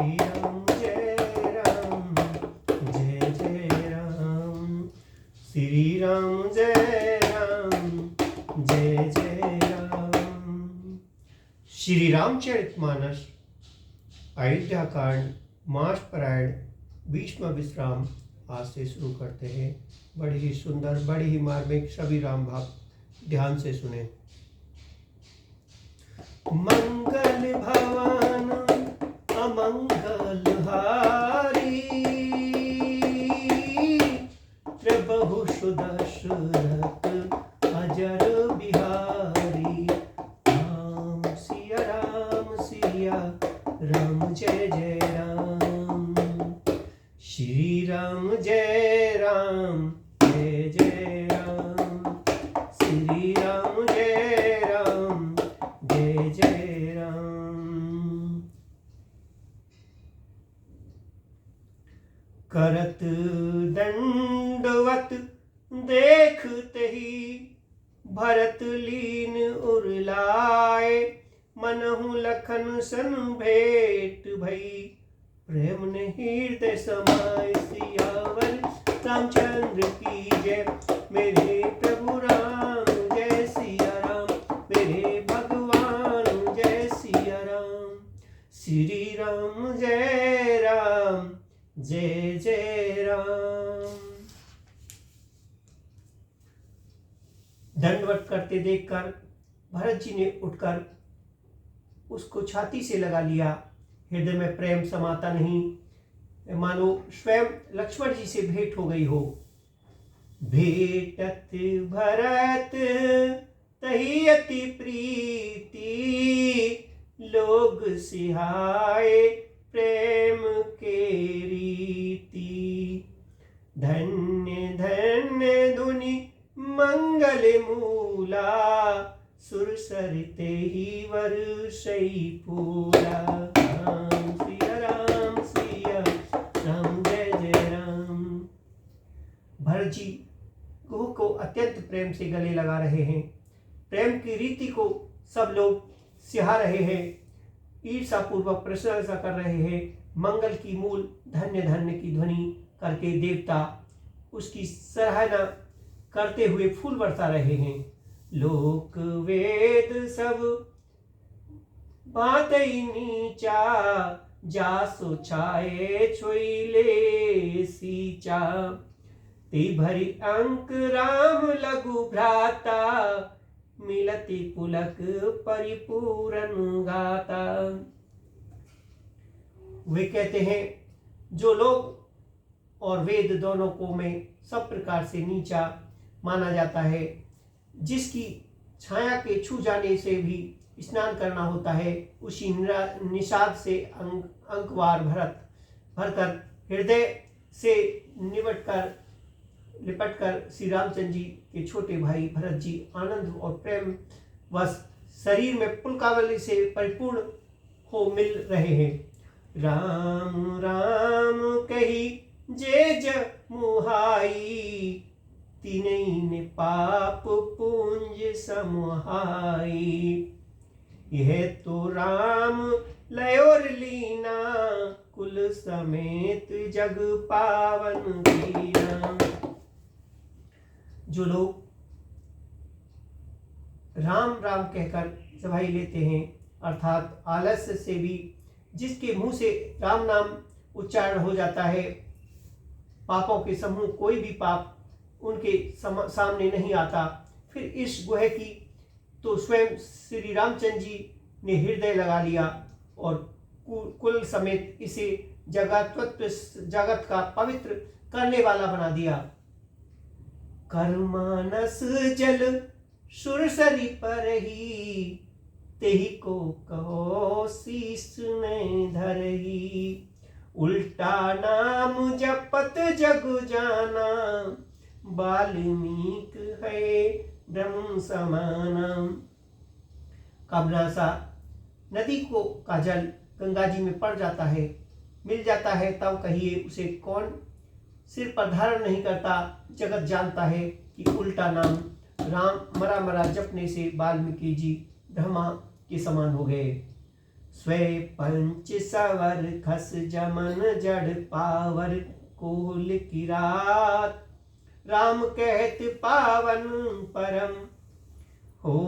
राम जय राम जय जय राम। श्री राम जय राम जय जय राम। श्री रामचरितमानस अयोध्या कांड मास पारायण भीष्म विश्राम आज से शुरू करते हैं। बड़ी ही सुंदर, बड़ी ही मार्मिक, सभी राम भक्त ध्यान से सुने। मंगल भवन अमंगल हारी, प्रभु सुदशरथ अजर बिहारी। राम सिया राम जय जय राम। श्री राम जय राम जय जय राम। श्री राम जय राम जय जय राम। करत दंडवत देखते ही भरत लीन उरलाए। मनहु लखन सन भेंट भई, प्रेम ने हृदय समाय। सियावर रामचंद्र की जय। मेरे प्रभु राम जय सिया राम। मेरे भगवान जय सिया राम। श्री राम जय राम जय जय राम। दंडवत करते देखकर भरत जी ने उठकर उसको छाती से लगा लिया। हृदय में प्रेम समाता नहीं, मानो स्वयं लक्ष्मण जी से भेंट हो गई हो। भेटत भरत तही अति प्रीति, लोग सिहाए प्रेम के रीति। धन्य धन्य धुनि मंगल मूला, सुर सरते ही वर्षई फूला। राम सिया राम जय जय राम। भरत जी गुह को अत्यंत प्रेम से गले लगा रहे हैं। प्रेम की रीति को सब लोग सिहा रहे हैं, ईर्षा पूर्वक प्रशंसा कर रहे हैं। मंगल की मूल धन्य धन्य की ध्वनि करके देवता उसकी सराहना करते हुए फूल बरसा रहे हैं। लोक वेद सब बात नीचा, जासो छाए छोइले सीचा। ते भरी अंक राम लघु भ्राता, मिलति पुलक परिपूरन गाता। वे कहते हैं जो लोग और वेद दोनों को में सब प्रकार से नीचा माना जाता है, जिसकी छाया के छू जाने से भी स्नान करना होता है, उसी निषाद से अंकवार भरकर हृदय से लिपटकर श्री रामचंद्र जी के छोटे भाई भरत जी आनंद और प्रेम वश शरीर में पुलकावली से परिपूर्ण हो मिल रहे हैं। राम राम कही जे ज मुहाई, तीनई ने पाप पुंज समुहाई। यह तो राम लयोर लीना, कुल समेत जग पावन कीना। जो लोग राम राम कहकर सभाई लेते हैं, अर्थात आलस्य से भी जिसके मुंह से राम नाम उच्चारण हो जाता है, पापों के समूह कोई भी पाप उनके सामने नहीं आता। फिर इस गुह की तो स्वयं श्री रामचंद्र जी ने हृदय लगा लिया और कुल समेत इसे जगत का पवित्र करने वाला बना दिया। कर्मानस जल सुरसरी पर ही, तेही को कहो शीस ने धरही। उल्टा नाम जपत जग जाना, वाल्मीक है ब्रह्म समाना। कामनासा नदी को का जल गंगा जी में पड़ जाता है, मिल जाता है, तब कहिए उसे कौन सिर पर धारण नहीं करता। जगत जानता है कि उल्टा नाम राम मरा मरा जपने से वाल्मीकि जी ब्रह्मा के समान हो गए। स्वे पंच सवर खस जमन जड़ पावर कोल की रात। राम कहत पावन परम हो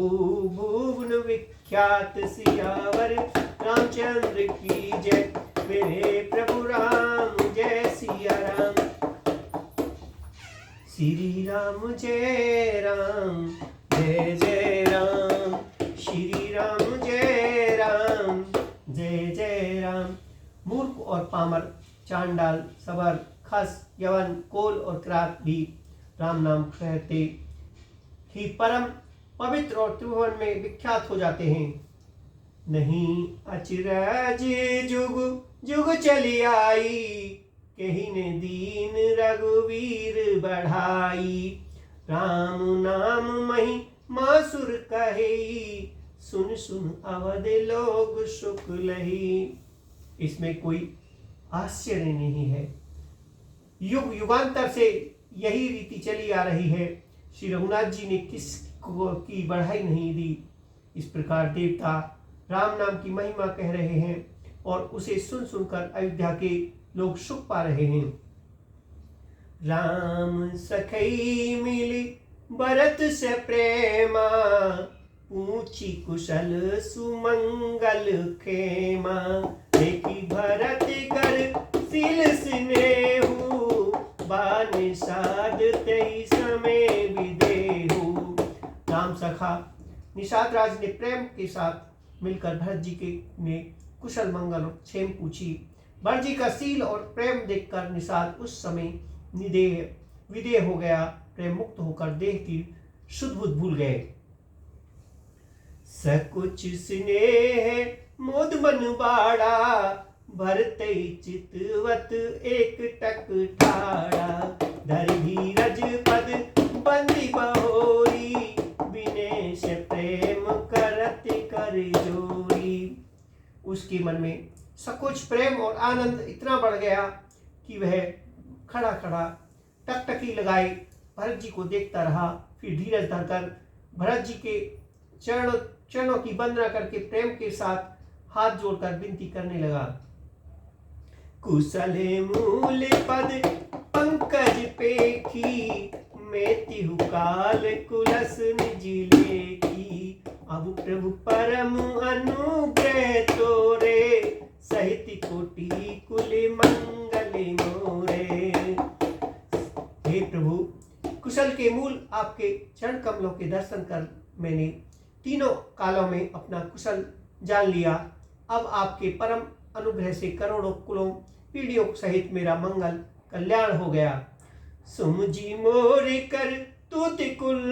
भुवन विख्यात। सियावर रामचंद्र की जय, मेरे प्रभु राम जय सिया राम। श्री राम जय राम, जय जय राम। श्री राम जय राम, जय जय राम। मूर्ख और पामर, चांडाल, सबर, खस, यवन, कोल और क्रात भी राम नाम कहते ही परम पवित्र और त्रिभुवन में विख्यात हो जाते हैं। नहीं अचरज जुग जुग चली आई, कहीं ने दीन रघुवीर बढ़ाई। राम नाम मही मासुर कहे, सुन सुन अवध लोग सुख लही। इसमें कोई आश्चर्य नहीं है, युग युगांतर से यही रीति चली आ रही है। श्री रघुनाथ जी ने किस की बढ़ाई नहीं दी। इस प्रकार देवता राम नाम की महिमा कह रहे हैं और उसे सुन सुनकर अयोध्या के लोग सुख पा रहे हैं। राम सखई मिली भरत से प्रेमा, पूछी कुशल सुमंगल खेमा। देखी भरत कर सिल स्नेहु, बान साध तई समय विदेहु। राम सखा निषाद राज ने प्रेम के साथ मिलकर भरत जी के ने कुशल मंगल और क्षेम पूछी। भरत जी का सील और प्रेम देखकर निषाद उस समय विदेह हो गया। प्रेम मुक्त होकर देह की शुद्ध बुद्ध भूल गए। सकुच स्नेह मोद मन बाड़ा, भरतई चितवत एक टक ठाड़ा। धर धीरज पद बंदी बहोरी, विनेश प्रेम करत कर जोरी। उसके मन में सकुच प्रेम और आनंद इतना बढ़ गया कि वह खड़ा खड़ा टकटकी लगाए भरत जी को देखता रहा। फिर धीरज धरकर भरत जी के चरणों की वंदना करके प्रेम के साथ हाथ जोड़कर विनती करने लगा। कुशल मूल पद पंकज पेखी, मेतिहु काल कुलस निज लेखी। अब प्रभु परम अनुग्रह तोरे, सहित कोटि कुल मंगल मोरे। हे प्रभु, कुशल के मूल आपके चरण कमलों के दर्शन कर मैंने तीनों कालों में अपना कुशल जान लिया। अब आपके परम अनुग्रह से करोड़ों कुलों पीढ़ियों सहित मेरा मंगल कल्याण हो गया। सुमजी मोर कर तूत कुल,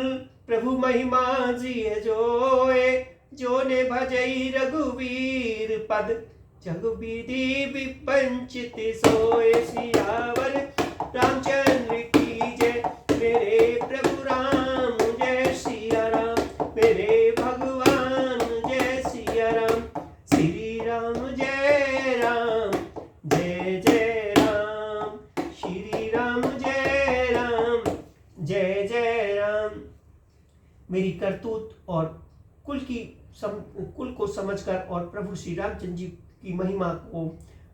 प्रभु महिमा जिय जोए। जो ने भजई रघुवीर पद, जग विधि विपंचित सोए। सियावर रामचंद्र की जय, मेरे प्रभु राम जय सिया राम। मेरे भगवान जय सिया राम। श्री राम जय राम, जय जय राम। श्री राम जय राम, जय जय राम। मेरी करतूत और कुल को समझकर और प्रभु श्री रामचंद्र जी की महिमा को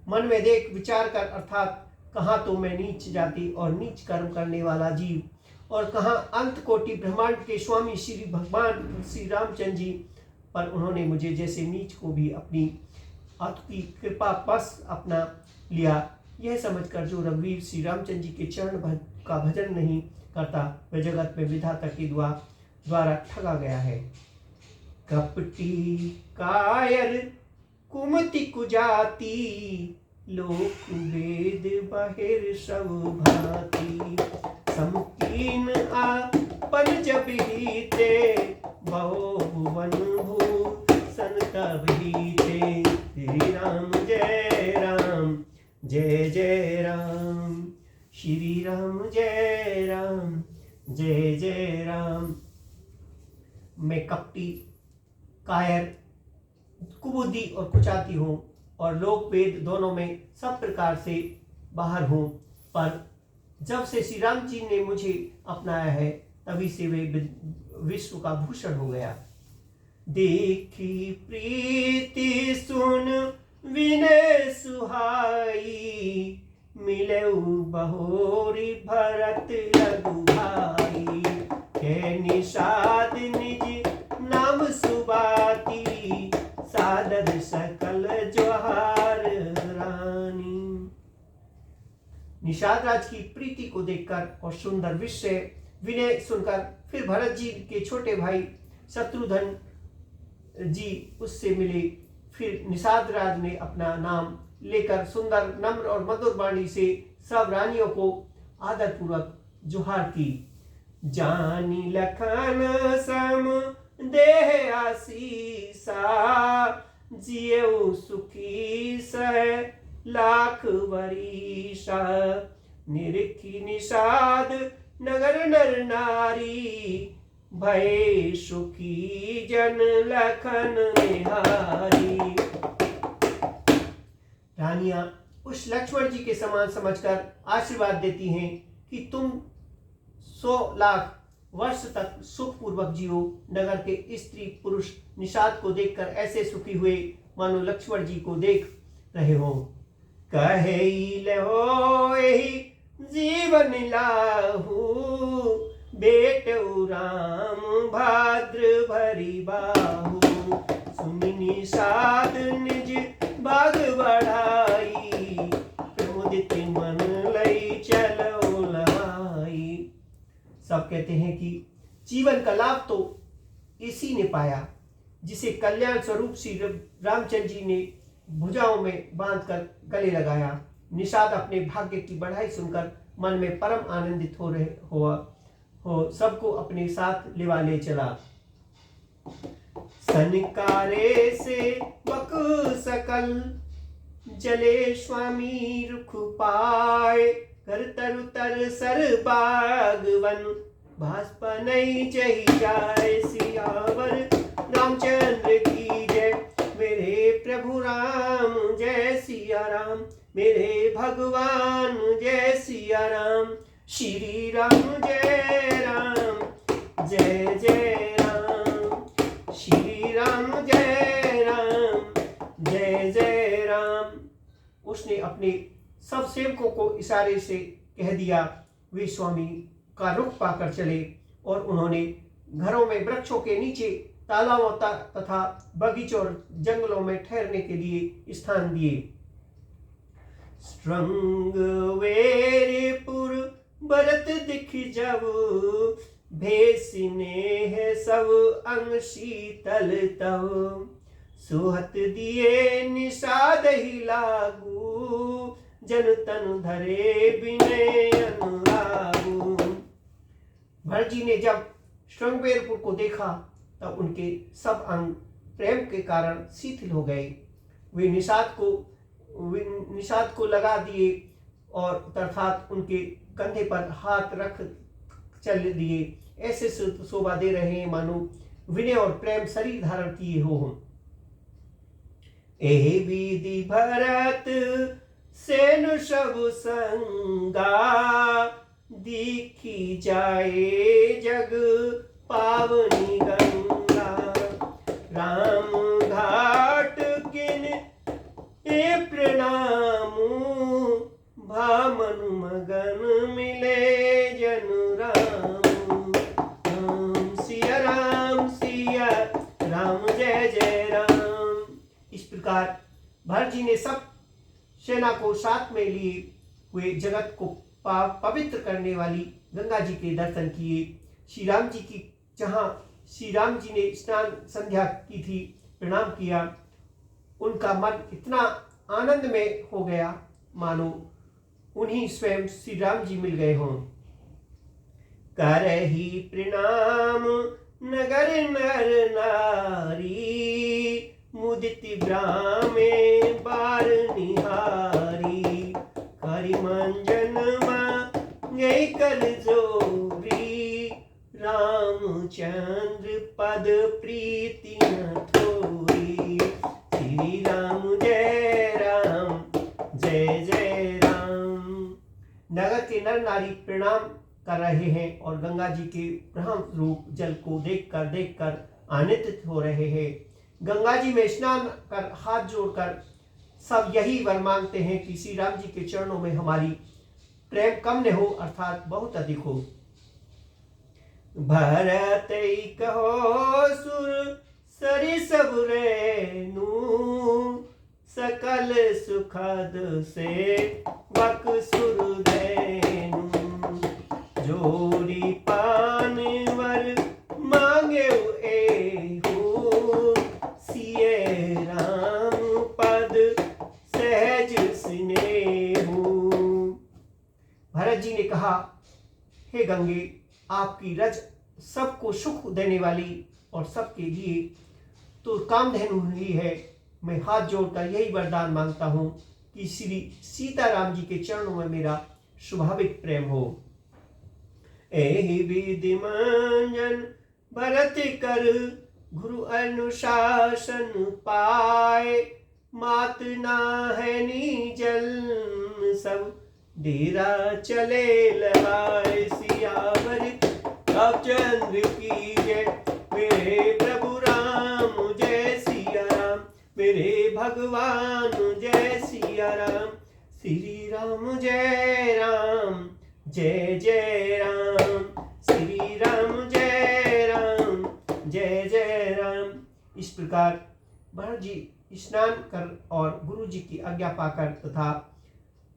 मन में देख विचार कर, अर्थात कहाँ तो मैं नीच जाति और नीच कर्म करने वाला जीव और कहाँ अंत कोटि ब्रह्मांड के स्वामी श्री भगवान श्री रामचंद्र जी, पर उन्होंने मुझे जैसे नीच को भी अपनी आपकी कृपा पास अपना लिया। यह समझकर जो रघुवीर श्री रामचंद्र जी के चरण का भजन नहीं करता, वह जगत में विधाता के द्वारा ठगा गया है। कपटी कायर कुमति कुजाति, लोक वेद बहिर सब भांति। समकीन आपन जब हीते, बहु भुवन भूषण तब हीते। श्री राम जय राम, जय जय राम। श्री राम जय राम, जय जय राम। मैं कपटी, कायर, कुबुद्धि और कुचाती हूँ और लोक वेद दोनों में सब प्रकार से बाहर हूँ, पर जब से श्री राम जी ने मुझे अपनाया है तभी से वे विश्व का भूषण हो गया। देखी प्रीति सुन विनय सुहाई, मिलऊ बहोरी भरत लघु भाई। है निषाद निज नाम सुबाती, सादर सकल जोहार रानी। निषाद राज की प्रीति को देखकर और सुंदर विषय विनय सुनकर फिर भरत जी के छोटे भाई शत्रुघ्न जी उससे मिले। फिर निषाद राज ने अपना नाम लेकर सुंदर नम्र और मधुर वाणी से सब रानियों को आदर पूर्वक जोहार की। जानी लखन सम देह आसीसा, जियऊ सुखी सह लाख वरीसा। निरखी निषाद नगर नर नारी, भय सुखी जन लखन निहारी। रानियां उस लक्ष्मण जी के समान समझकर आशीर्वाद देती हैं कि तुम 100 लाख वर्ष तक सुखपूर्वक जियो। नगर के स्त्री पुरुष निषाद को देखकर ऐसे सुखी हुए मानो लक्ष्मण जी को देख रहे हो। कहे लो यही जीवन लाहू, बेटऊ राम भाद्र भरी बाहू। सुनि निषाद निज भाग बढ़ाई, प्रमुदित मन लई चलो लहाई। सब कहते हैं कि जीवन का लाभ तो इसी ने पाया जिसे कल्याण स्वरूप श्री रामचंद्र जी ने भुजाओं में बांधकर गले लगाया। निषाद अपने भाग्य की बढ़ाई सुनकर मन में परम आनंदित हो सबको अपने साथ लिवा ले चला। सनकारे से बक सकल, जले स्वामी रुख पाए। कर तरु तर सर बागवन, भास्पनई चही जाए। सियावर रामचंद्र की जय, मेरे प्रभु राम जय सिया राम। मेरे भगवान जय सिया राम। श्री राम जय राम, जय जय राम। श्री राम जय राम, जय जय राम। उसने अपने सब सेवकों को इशारे से कह दिया। वे स्वामी का रुख पाकर चले और उन्होंने घरों में, वृक्षों के नीचे, तालाबों तथा बगीचों और जंगलों में ठहरने के लिए स्थान दिए। श्रृंगवेरपुर बरत दिख जब, भेसिने है सब अंग शीतल तव। सुहत दिए निषाद ही लागू, जन तन धरे विनय अनुरागू। भरत जी ने जब श्रृंगवेरपुर को देखा तब उनके सब अंग प्रेम के कारण शिथिल हो गए। वे निषाद को लगा दिए और अर्थात उनके कंधे पर हाथ रख चल दिए। ऐसे शोभा दे रहे हैं मानो विनय और प्रेम शरीर धारण किए हो। एहि विधि भरत सेनु सब संगा, दिखी जाए जग पावनी गंगा। राम घाट किन ए प्रणामू, भामनु मगन मिले जनु राम। सिया राम जय जय राम। इस प्रकार भरत जी ने सब सेना को साथ में लिए हुए जगत को पवित्र करने वाली गंगा जी के दर्शन किए। श्री राम जी की जहाँ श्री राम जी ने स्नान संध्या की थी, प्रणाम किया। उनका मन इतना आनंद में हो गया मानो उन्हीं स्वयं श्री राम जी मिल गए हों। करहि प्रणाम नगर नर नारी, मुदित ब्राह्मे बार निहारी। करि मंजन मांगे कर जोरी, रामचंद्र पद प्रीति न थोरी। श्री राम जय राम, जय जय राम। नगर के नर नारी प्रणाम कर रहे हैं और गंगा जी के ब्रह्म रूप जल को देखकर आनंदित हो रहे हैं। गंगा जी में स्नान कर हाथ जोड़कर सब यही वर मांगते हैं कि श्री राम जी के चरणों में हमारी प्रेम कम न हो, अर्थात बहुत अधिक हो। भरत कहो सुर सरि सब रेनु, सकल सुखद से बकसुर देनु। जोड़ी पान वर मांगे एहू, सिए राम पद सहज स्नेहू। भरत जी ने कहा, हे गंगे, आपकी रज सबको सुख देने वाली और सबके लिए तो कामधेनु ही है। मैं हाथ जोड़कर यही वरदान मांगता हूँ कि श्री सीताराम जी के चरणों में मेरा स्वाभाविक प्रेम हो। एहि विधि मंजन भरत कर, गुरु अनुशासन पाए। मात नाहनी जल सब डेरा चले लगाए। सियावर रामचंद्र की जय, मेरे प्रभु राम जय सिया राम, मेरे भगवान जय सिया राम। श्री राम जय राम, जय जय राम, श्री राम जय राम, जय जय राम। इस प्रकार भरत जी स्नान कर और गुरु जी की आज्ञा पाकर तथा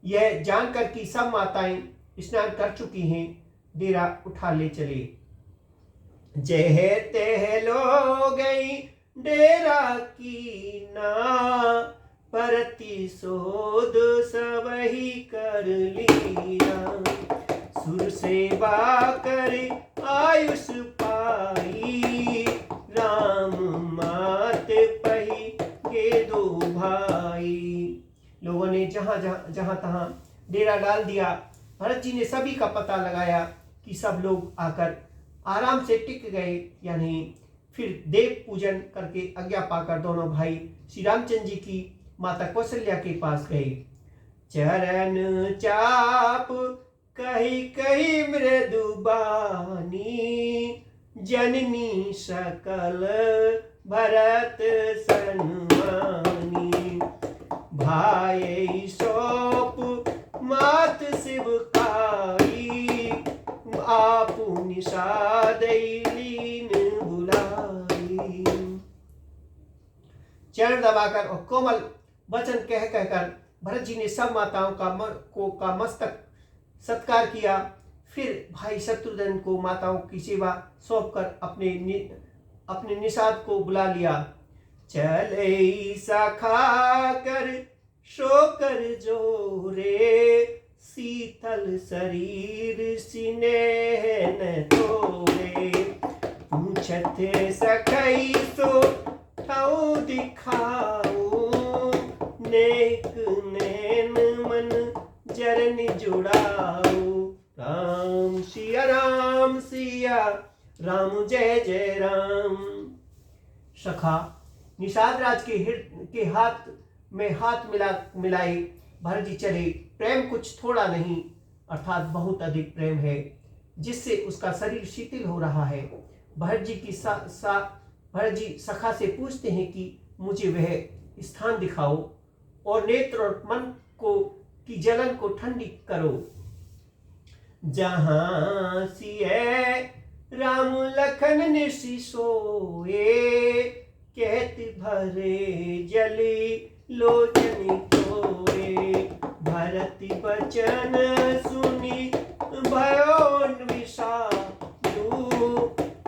यह जानकर कि सब माताएं स्नान कर चुकी हैं, डेरा उठा ले चले। जय तह लो गई डेरा की ना, परति सोध सब ही कर लिया। सुर सेवा कर आयुष पाई, राम मात पही के दो भाई। लोगों ने जहां तहां डेरा डाल दिया। भरत जी ने सभी का पता लगाया कि सब लोग आकर आराम से टिक गए, यानी फिर देव पूजन करके आज्ञा पाकर दोनों भाई श्री रामचंद्र जी की माता कौशल्या के पास गए। चरण चाप कही कही मृदुबानी, जननी सकल भरत सन्मानी। भाई सौंप मात शिवकाई, आप निषाद लीन बुलाई। चरण दबाकर और कोमल वचन कह कहकर भरत जी ने सब माताओं का मस्तक सत्कार किया। फिर भाई शत्रुघ्न को माताओं की सेवा सौंपकर अपने निषाद को बुला लिया। चले सखा कर शोकर जोरे, शीतल शरीर सिनेह न तोरे। पूछत सखई सो ठाऊ दिखाऊ, नेक नैन मन जरन जुड़ाऊ। राम सिया राम, सिया राम जय जय राम। सखा निषाद राज के हाथ में हाथ मिलाए भरत जी चले। प्रेम कुछ थोड़ा नहीं, अर्थात बहुत अधिक प्रेम है, जिससे उसका शरीर शिथिल हो रहा है। भरत जी सखा से पूछते हैं कि मुझे वह स्थान दिखाओ और नेत्र और मन की जलन को ठंडी करो, जहां सिए राम लखन निशि सोए। कहत भरे जली लोचन तोरे, भरत बचन सुनी भयो विषादु।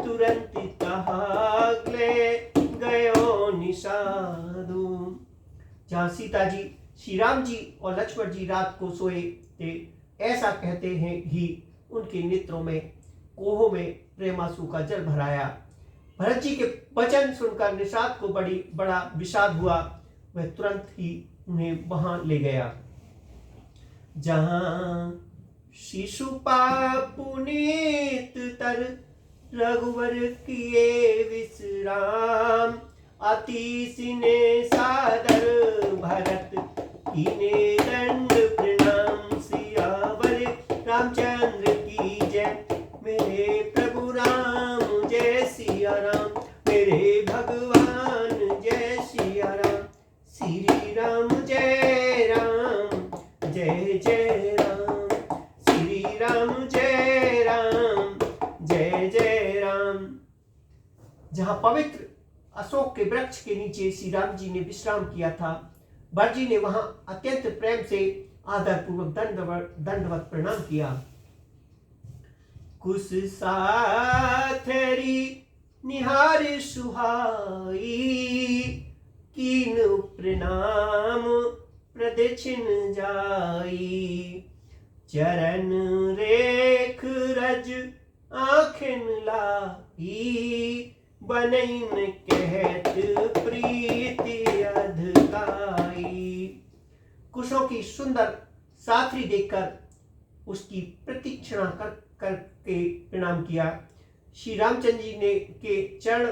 तुरंत तहागले गयो निषादु। जहाँ सीता जी, श्री राम जी और लक्ष्मण जी रात को सोए थे, ऐसा कहते हैं ही उनके नेत्रों में कोहों में प्रेमासु का जल भराया। भरत जी के वचन सुनकर निषाद को बड़ा विषाद हुआ। वह तुरंत ही उन्हें वहां ले गया जहां शिशुपा पुनीत तर रघुवर किए विश्राम। अति सिने सादर भरत कीने दंड प्रणाम। सियावर रामचंद्र की जय, मेरे प्रभु राम जय सिया राम, मेरे पवित्र अशोक के वृक्ष के नीचे श्री राम जी ने विश्राम किया था। भरत जी ने वहां अत्यंत प्रेम से आदरपूर्वक दंडवत प्रणाम किया। कुश साथरी निहार सुहाई, कीन प्रणाम प्रदक्षिण जाई। चरण रेख रज आँखन लाई, बनैन कहत प्रीति अधकाई। कुशों की सुंदर साथरी देखकर उसकी प्रतीक्षणा करके प्रणाम किया। श्री रामचंद्र जी ने के चरण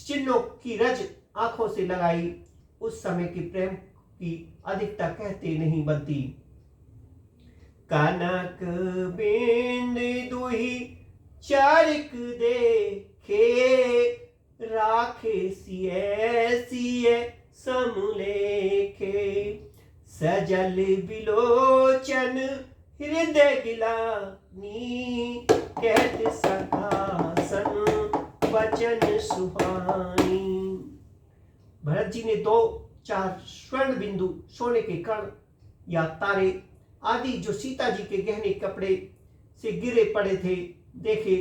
चिन्हों की रज आंखों से लगाई। उस समय के प्रेम की अधिकता कहते नहीं बनती। कनक बिंद दुही चारिक देखे, राखे सिए सिए समलेखे। सजल बिलोचन हृदय गिलानी, कहत सखासन वचन सुहानी। भरत जी ने 2-4 स्वर्ण बिंदु सोने के कण या तारे आदि जो सीता जी के गहने कपड़े से गिरे पड़े थे देखे,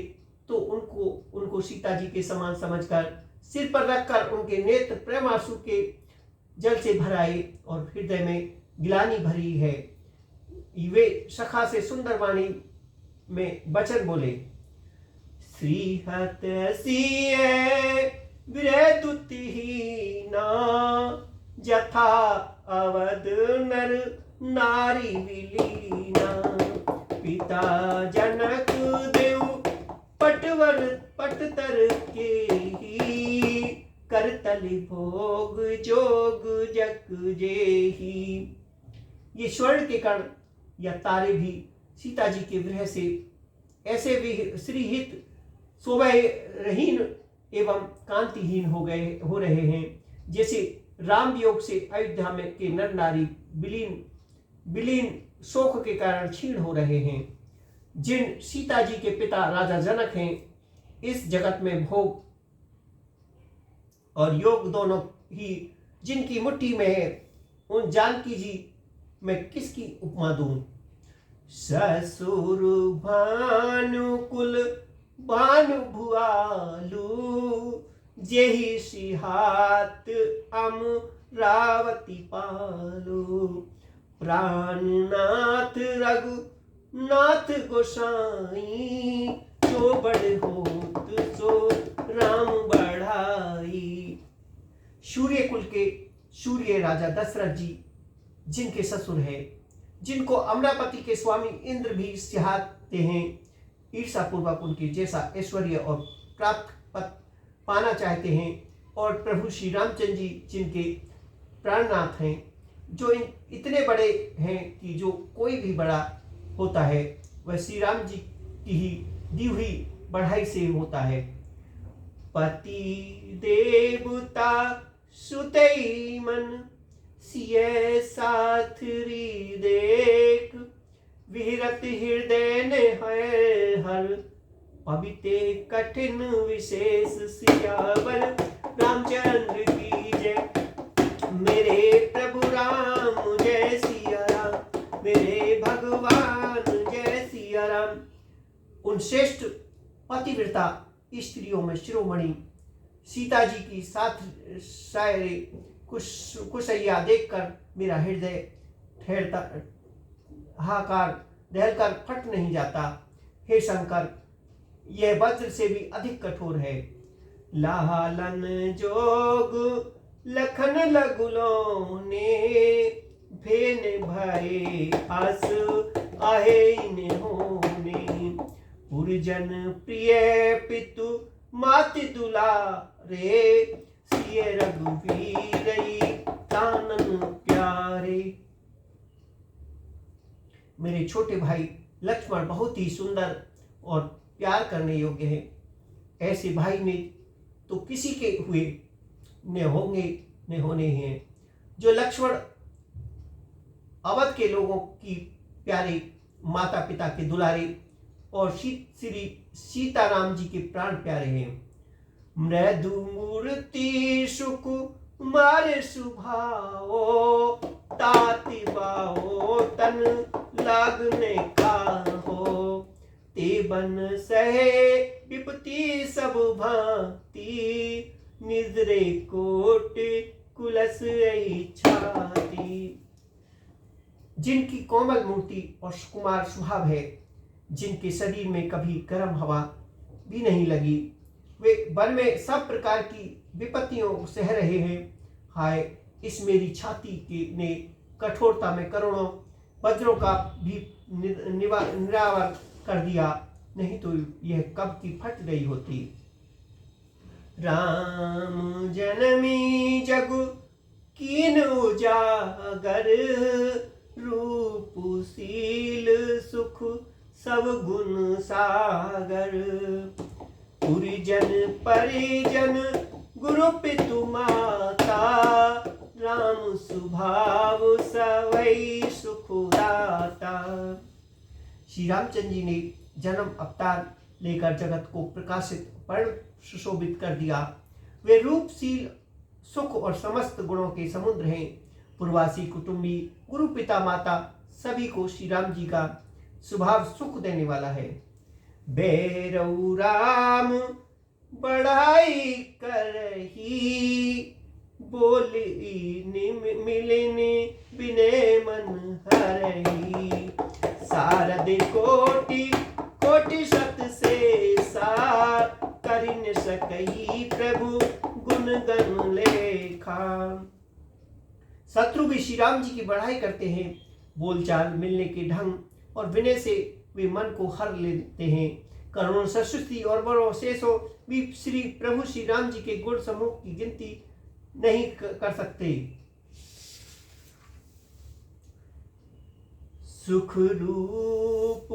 तो उनको सीता जी के समान समझकर सिर पर रखकर उनके नेत्र प्रेमांसु के जल से भराए और हृदय में गिलानी भरी है। वे सखा से सुंदर वाणी में वचन बोले। श्रीहत सिए विरदुतिहीना, जथा अवध नर नारी विलीना। पिता जनक देव पटवर पटतर के ही, करतल भोग जोग जग जेही। ये स्वर्ण के कण या तारे भी सीता जी के विरह से ऐसे भी श्रीहित शोभाहीन एवं कांतिहीन हो रहे हैं, जैसे राम वियोग से अयोध्या में के नर नारी विलीन शोक के कारण क्षीण हो रहे हैं। जिन सीता जी के पिता राजा जनक हैं, इस जगत में भोग और योग दोनों ही जिनकी मुट्ठी में है, उन जानकी जी मैं किसकी उपमा दूं। ससुर भानुकुल भानु भुआलू, जेहि सिहात अमरावती पालू। प्राणनाथ रघुनाथ गोसाई, जो बड़ होत सो राम बढ़ाई। सूर्य कुल के सूर्य राजा दशरथ जी जिनके ससुर हैं, जिनको अमरावती के स्वामी इंद्र भी सिहाते हैं, ईर्षा पूर्वक उनके जैसा ऐश्वर्य और प्राप्त पाना चाहते हैं। और प्रभु श्री रामचंद्र जी जिनके प्राणनाथ हैं, जो इतने बड़े हैं कि जो कोई भी बड़ा होता है वह श्री राम जी की ही दी हुई बढ़ाई से होता है। पति देवता सुतई मन, सिय साथरी देख। विहरत हृदय ने हर, पविते कठिन विशेष सियावर। रामचंद्र की जय, मेरे प्रभु राम जय सिया राम, मेरे भगवान जय सिया राम। उन श्रेष्ठ पतिव्रता स्त्रियों में शिरोमणि सीता जी की साथ शायरी कुशैया देखकर मेरा हृदय ठहरता हाकार दहलकर फट नहीं जाता। हे शंकर, यह वज्र से भी अधिक कठोर है। लालन जोग लखन लगुलोने, भेन भरे हस आहे होने। पुरजन प्रिय पितु माति दुलारे, सिय रघुवीरई कानन प्यारे। मेरे छोटे भाई लक्ष्मण बहुत ही सुंदर और प्यार करने योग्य हैं। ऐसे भाई ने तो किसी के हुए न होंगे न होने हैं। जो लक्ष्मण अवध के लोगों की प्यारे, माता पिता के दुलारे और श्री सीताराम जी के प्राण प्यारे हैं। मृदु मूर्ति सुख मारे सुभाओ, ताति बाओ तन लागने का हो। ते बन सहे विपत्ति सब भांति, निद्रे कोट कुलस छाती। जिनकी कोमल मूर्ति और सुकुमार स्वभाव है, जिनके शरीर में कभी गर्म हवा भी नहीं लगी, वे वन में सब प्रकार की विपत्तियों सह रहे हैं। हाय, इस मेरी छाती के ने कठोरता में करोड़ों वज्रों का भी निरावर कर दिया, नहीं तो यह कब की फट गई होती। राम जनमी जग कीन उजागर, रूपशील सुख सब गुण सागर। पुरिजन परिजन गुरु पितु माता, राम स्वभाव सवै सुखदाता। श्री रामचंद्र जी ने जन्म अवतार लेकर जगत को प्रकाशित पर्ण सुशोभित कर दिया। वे रूपशील सुख और समस्त गुणों के समुद्र हैं। पूर्वासी कुटुंबी गुरु पिता माता सभी को श्री राम जी का स्वभाव सुख देने वाला है। बैरऊ राम बढ़ाई करही, बोली मिलने बिने मन हरही। सारद कोटि कोटि सत से सार, कर न सकई प्रभु गुण गण लेखा। शत्रु भी श्री राम जी की बढ़ाई करते हैं। बोलचाल, मिलने के ढंग और विनय से वे मन को हर लेते हैं। करुण सरस्वती और बड़ों शेषों भी श्री प्रभु श्री राम जी के गुण समूह की गिनती नहीं कर सकते। सुख रूप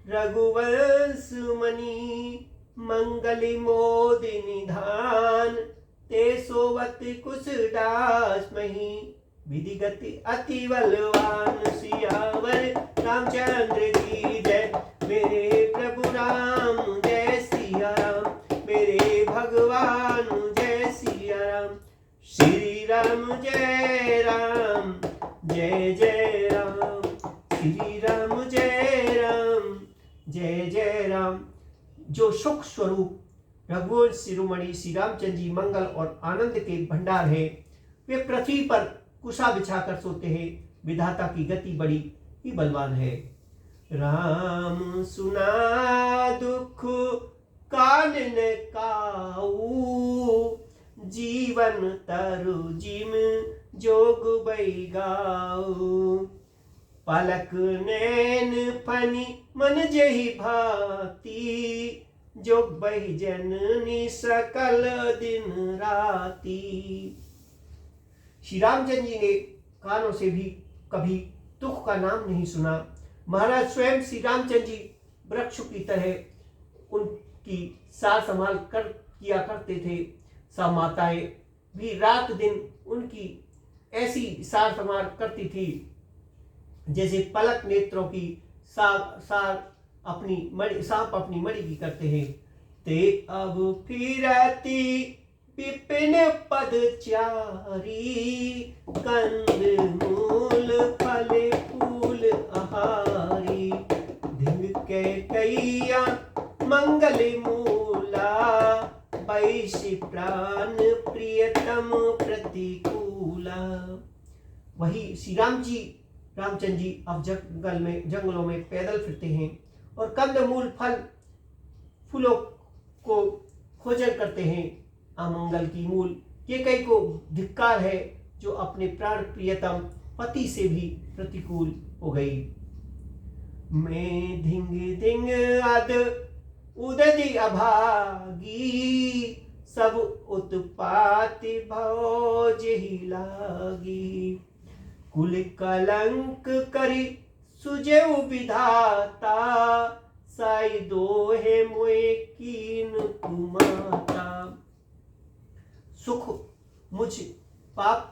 रघुवंश मणि, मंगल मोदि निधान। ते सोवत कुश दास मही, विधिगत अति बलवान। सियावर रामचंद्र की जय, मेरे प्रभु राम जय सिया राम। मेरे भगवान जय सिया राम। श्री राम जय राम, जय जय राम। श्री राम जय राम, जय जय राम। जो सुख स्वरूप रघुवंश शिरोमणि श्री रामचंद्र जी मंगल और आनंद के भंडार है, वे पृथ्वी पर कुशा बिछाकर सोते हैं। विधाता की गति बड़ी ही बलवान है। राम सुना दुख कानन काऊ, जीवन तरु जिम जोग बैगाऊ। पलक नैन फनी मन जही भाती, जोग बही जननी सकल दिन राती। श्री रामचंद्र जी ने कानों से भी कभी दुख का नाम नहीं सुना। महाराज स्वयं श्री रामचंद्र जी वृक्ष की तरह उनकी सार संभाल कर किया करते थे। सब माताएं भी रात दिन उनकी ऐसी सार संभाल करती थी जैसे पलक नेत्रों की सार सांप अपनी मणि की करते हैं। ते अब फिरती विपिन पदचारी, कंद मूल फल फूल आहारी। धिंग के कैया मंगल मूला, बैसी प्राण प्रियतम प्रतिकूला। वही श्री रामचंद्र जी अब जंगलों में पैदल फिरते हैं और कंद मूल फल फूलों को खोजन करते हैं। अमंगल की मूल ये कई को धिक्कार है जो अपने प्राण प्रियतम पति से भी प्रतिकूल हो गई। मैं धिंग धिंग अद उदधि अभागी, सब उत्पात भौज ही लागी। कुल कलंक करी सुजेउ विधाता, साई दोहे मोए कीन कुमाता। सुख मुझ पाप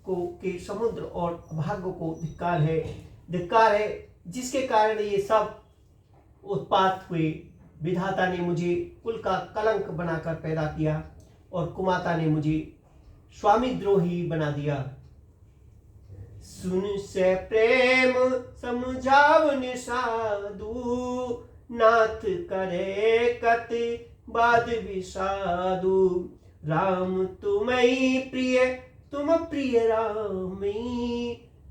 को के समुद्र और भाग्य को धिक्कार है जिसके कारण ये सब उत्पात हुए विधाता ने मुझे कुल का कलंक बनाकर पैदा किया और कुमाता ने मुझे स्वामीद्रोही बना दिया। सुन से प्रेम समझावन साधु, नाथ करे कत बाद विषादु। राम तुम्हें प्रिय तुम प्रिय रामी,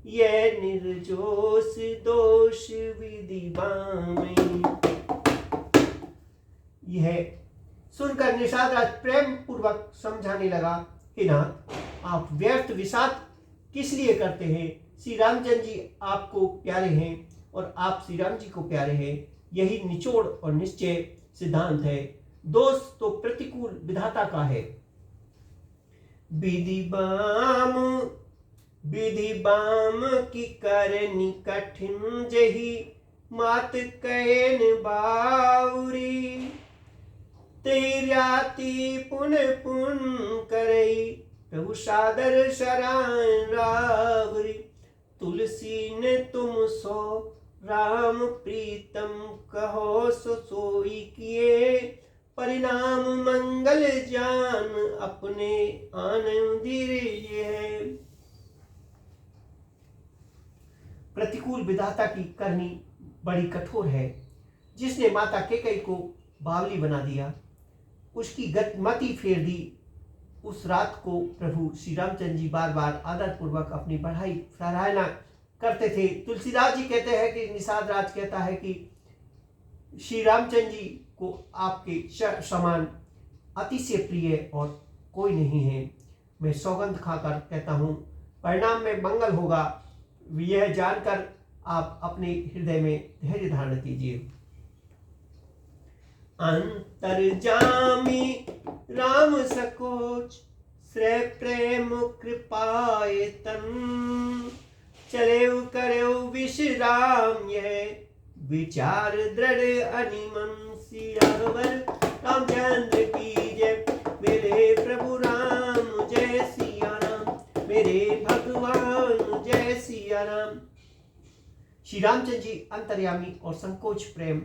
ये निर्जोष दोष विधि बामी। यह सुनकर निषाद राज प्रेम पूर्वक समझाने लगा, हे नाथ, आप व्यर्थ विषाद किस लिए करते हैं? श्री रामचंद्र जी आपको प्यारे हैं और आप श्री राम जी को प्यारे हैं। यही निचोड़ और निश्चय सिद्धांत है। दोष तो प्रतिकूल विधाता का है। विधि बाम की करनी कठिन जही, मात कहन बाउरी। तेराती पुन पुन करई, प्रभु सादर शरण रावरी। तुलसी ने तुम सो राम प्रीतम, कहो सो सोई किए। परिणाम मंगल जान, अपने आनंदिर है। प्रतिकूल विधाता की करनी बड़ी कठोर है। जिसने माता केकई को बावली बना दिया, उसकी मति फेर दी। उस रात को प्रभु श्री रामचंद्र जी बार बार आदर पूर्वक अपनी बढ़ाई सराहना करते थे। तुलसीदास जी कहते हैं कि निषाद राज कहता है कि श्री रामचंद्र जी को आपके समान अतिशय प्रिय और कोई नहीं है। मैं सौगंध खाकर कहता हूँ, परिणाम में मंगल होगा। यह जानकर आप अपने हृदय में धैर्य धारण कीजिए। अंतर्जामी राम सकोच, श्रेय प्रेम कृपाए तन। चले करे विश्राम, यह विचार दृढ़ अनिमन। सियावर रामचंद्र की जय, मेरे प्रभु राम जय सिया राम, मेरे भगवान जय सिया राम। श्री रामचंद्र जी अंतर्यामी और संकोच प्रेम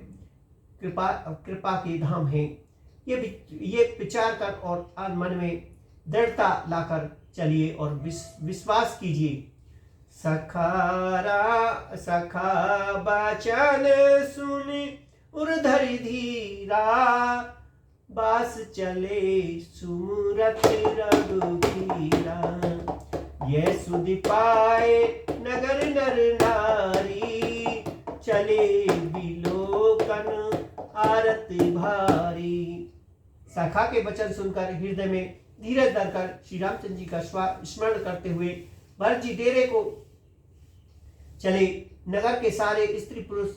कृपा के धाम हैं। ये विचार कर और मन में दृढ़ता लाकर चलिए और विश्वास कीजिए। सखा बचन सुनि उर्धरि धीरा, बास चले सुमरत रघुबीरा। यह सुधि पाए नगर नर नारी, चले बिलोकन आरत भारी। सखा के वचन सुनकर हृदय में धीरज धरकर श्री रामचंद्र जी का स्मरण करते हुए भरत जी डेरे को चले। नगर के सारे स्त्री पुरुष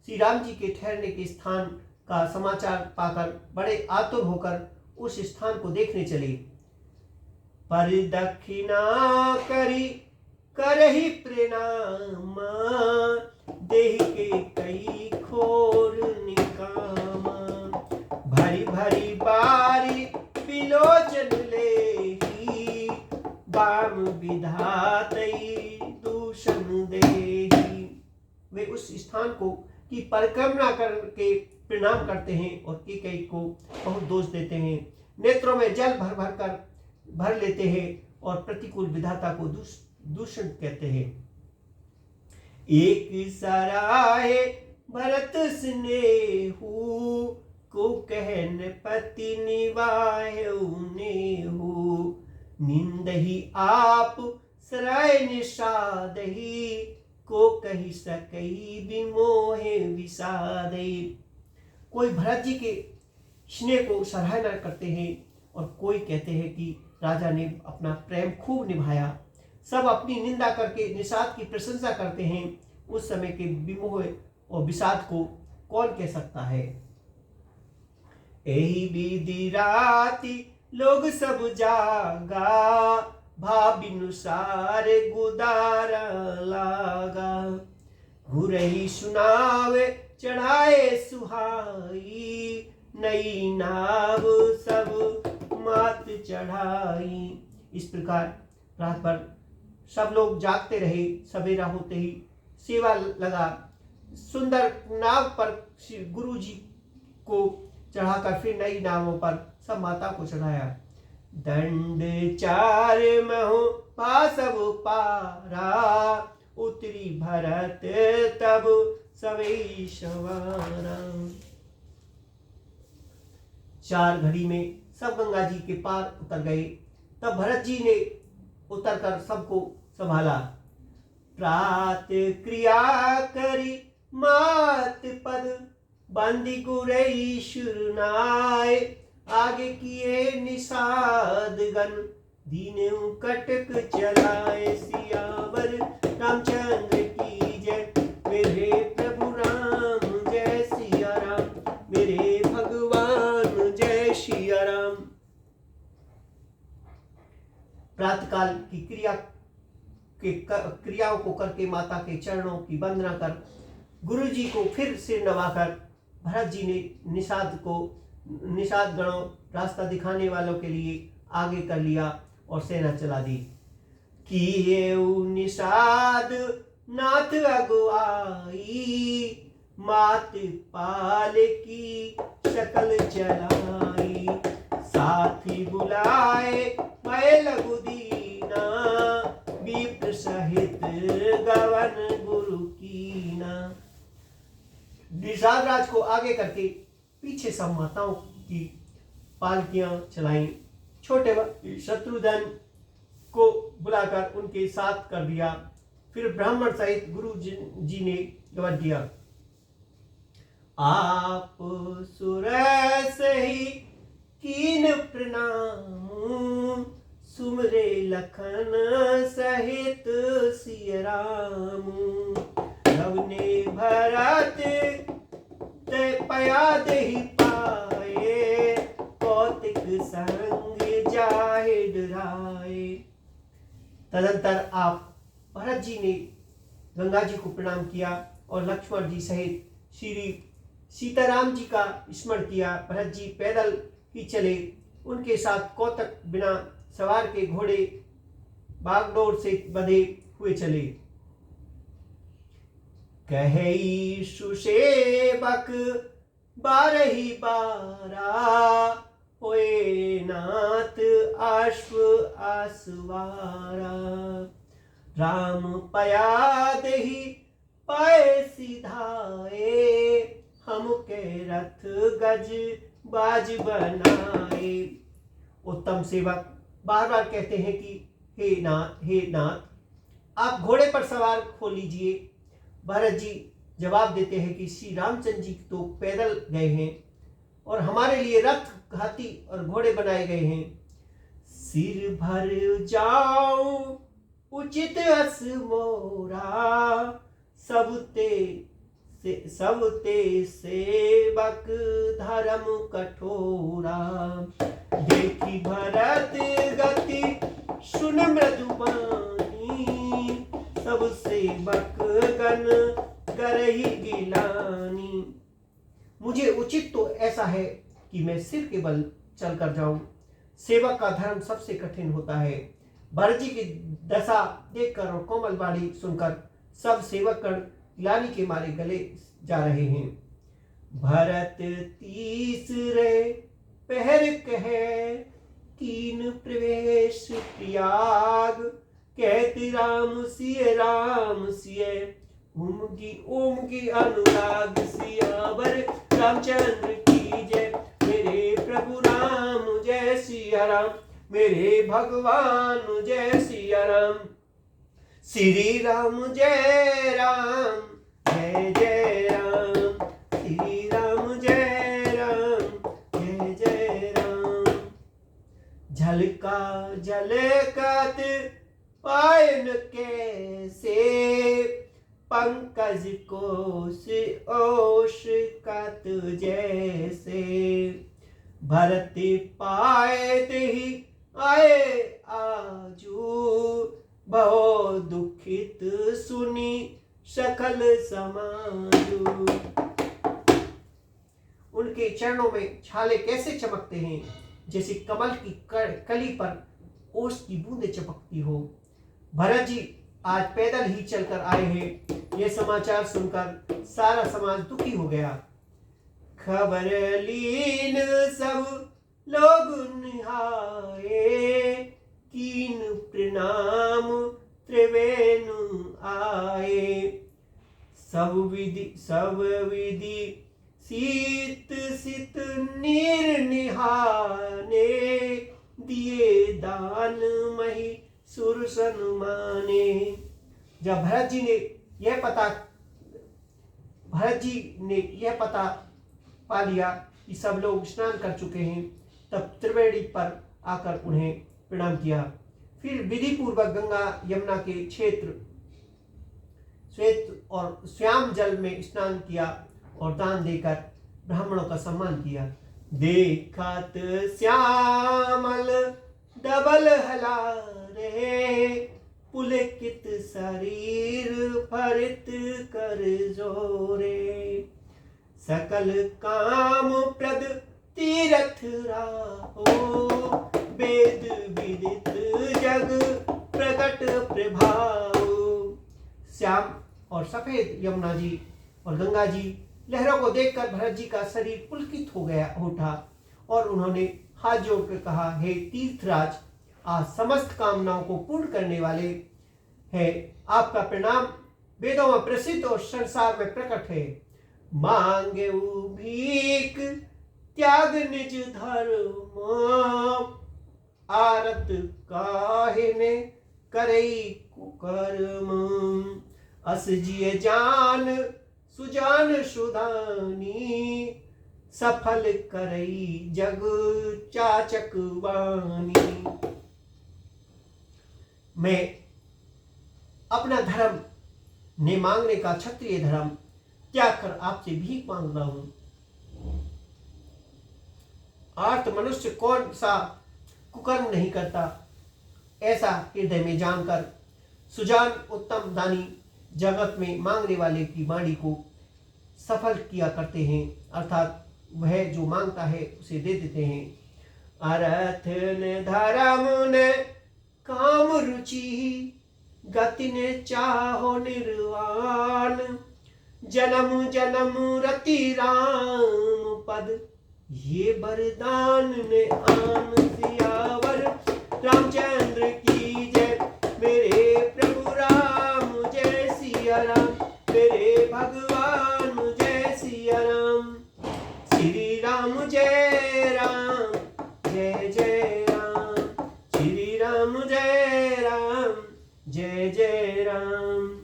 श्री राम जी के ठहरने के स्थान का समाचार पाकर बड़े आतुर होकर उस स्थान को देखने चले। परिदक्षिणा करी करहि प्रणाम, देहि के कई खोर निकामा। भरी भरी बारी बिलोचन लेहि, बाम विधातई दूषण देहि। वे उस स्थान को की परिक्रमा करके प्रणाम करते हैं और केकई को बहुत दोष देते हैं। नेत्रों में जल भर लेते हैं और प्रतिकूल विधाता को दूषण कहते हैं। एक सराहे भरत स्नेहु, को कहन पति निवाहु नेहु। निंदहि आप सराय निषादहि, को कही सकई विमोहे विषादहि। कोई भरत जी के स्नेह को सराहना करते हैं और कोई कहते हैं कि राजा ने अपना प्रेम खूब निभाया। सब अपनी निंदा करके निषाद की प्रशंसा करते हैं। उस समय के विमोह और विषाद को कौन कह सकता है। एही विधि राति लोग सब जागा, भाविनुसार गुदारा लागा। घुरही सुनावे चढ़ाए सुहाई, नई नाव सब मात चढ़ाई। इस प्रकार रात भर सब लोग जागते रहे। सवेरा होते ही सेवा लगा। सुंदर नाव पर गुरु जी को चढ़ाकर फिर नई नावों पर सब माता को चढ़ाया। दंड चार महो पासव पारा, उतरी भरत तब सवै सवारा। 4 घड़ी में सब गंगा जी के पार उतर गए। तब भरत जी ने उतरकर सबको संभाला। प्रात क्रिया करी मात पद, बंदी गुरई शुरनाय, आगे किए निषाद गण, दीन कटक चलाए। सियावर रामचंद्र की जय, मेरे प्रभु राम जय सिया राम, मेरे भगवान जय सिया राम। प्रातःकाल की क्रियाओं को करके माता के चरणों की वंदना कर गुरु जी को फिर सिर नवाकर भरत जी ने निषाद गणों रास्ता दिखाने वालों के लिए आगे कर लिया और सेना चला दी। किए निषाद नाथ अगुआई, मात पाल की शकल चलाई, साथी बुलाए मैं लघु दीना, विप्र सहित गवन गुरु कीना। निषाद राज को आगे करके पीछे सब माताओं की पालकियां चलाई। छोटे शत्रुघ्न को बुलाकर उनके साथ कर दिया। फिर ब्राह्मण सहित गुरु जी ने गवन किया। आप सुरस ही कीन प्रणाम, सुमरे लखन सहित सिय राम, रवने भरत ते पयाद ही पाए, कौतिक संग जाहे डराए। तदंतर आप भरत जी ने गंगा जी को प्रणाम किया और लक्ष्मण जी सहित श्री सीताराम जी का स्मरण किया। भरत जी पैदल ही चले, उनके साथ कौतक बिना सवार के घोड़े बागडोर से बंधे हुए चले। कहे सुसेवक 12 बारा, होए नाथ अश्व आसवारा, राम पयाद ही पाए सिधाए, हम के रथ गज बाज बनाए। उत्तम सेवक बार बार कहते हैं कि हे नाथ आप घोड़े पर सवार हो लीजिए। भरत जी जवाब देते हैं कि श्री रामचंद्र जी तो पैदल गए हैं और हमारे लिए रथ, हाथी और घोड़े बनाए गए हैं। सिर भर जाऊं उचित अस मोरा, सबते सेवक धर्म कठोरा। देखी भरत गति सुन मृदुबानी, सब सेवक गण करही गिलानी। मुझे उचित तो ऐसा है कि मैं सिर के बल चलकर जाऊं। सेवक का धर्म सबसे कठिन होता है। भरत जी की दशा देखकर और कोमल वाणी सुनकर सब सेवक गण ग्लानि के मारे गले जा रहे हैं। भरत तीसरे पहर कहे, कीन प्रवेश त्याग, कहते राम सिय, उमगी अनुराग। सियावर रामचंद्र की जय, मेरे प्रभु राम जय सिया राम, मेरे भगवान जय सिया राम। श्री राम जय राम, जय जय राम, श्री राम जय राम, जय जय राम। झलका झलकत पायन कैसे, पंकज कोश ओश कत जैसे। भरत पायत ही आए आजू, बहु दुखित सुनी सकल समाजू। उनके चरणों में छाले कैसे चमकते हैं, जैसे कमल की कली पर ओस की बूंदें चमकती हो। भरत जी आज पैदल ही चलकर आए हैं। यह समाचार सुनकर सारा समाज दुखी हो गया। खबर लीन सब लोग निहाए, कीन प्रणाम त्रिवेणु आए। सब विधि शीत सित नीर निहाने, दिए दान मही सुर सन्माने। जब भरत जी ने यह पता पा लिया कि सब लोग स्नान कर चुके हैं, तब त्रिवेणी पर आकर उन्हें प्रणाम किया। फिर विधि पूर्वक गंगा यमुना के क्षेत्र श्वेत और श्याम जल में स्नान किया और दान देकर ब्राह्मणों का सम्मान किया। देखत श्यामल डबल हलारे, पुलकित शरीर फरित कर जोरे। सकल काम प्रद तीरथ राहो, वेद विदित जग प्रकट प्रभाव। श्याम और सफेद यमुना जी और गंगा जी लहरों को देखकर भरत जी का शरीर पुलकित हो उठा और उन्होंने हाथ जोड़कर कहा, हे तीर्थराज, आज समस्त कामनाओं को पूर्ण करने वाले हैं, आपका प्रणाम वेदों में प्रसिद्ध और संसार में प्रकट है। मांगे भीख त्याग निज धर्म, आरत काहे ने करई कुकर्म। अस जिय जान सुजान सुदानी, सफल करई जग चाचक वाणी। मैं अपना धर्म ने मांगने का क्षत्रिय धर्म त्याग कर आपसे भीख मांग रहा हूं। आर्त मनुष्य कौन सा कुकर्म नहीं करता, ऐसा हृदय में जानकर सुजान उत्तम दानी जगत में मांगने वाले की वाणी को सफल किया करते हैं, अर्थात वह जो मांगता है उसे दे देते हैं। अर्थ ने धर्म ने काम रुचि, गति ने चाहो निर्वाण। जन्म जन्म रति राम पद, ये वरदान ने आन। सियावर रामचंद्र की जय, मेरे प्रभु राम जय सिया राम, मेरे भगवान जय सिया राम। श्री राम जय राम, जय जय राम। श्री राम जय राम, जय जय राम।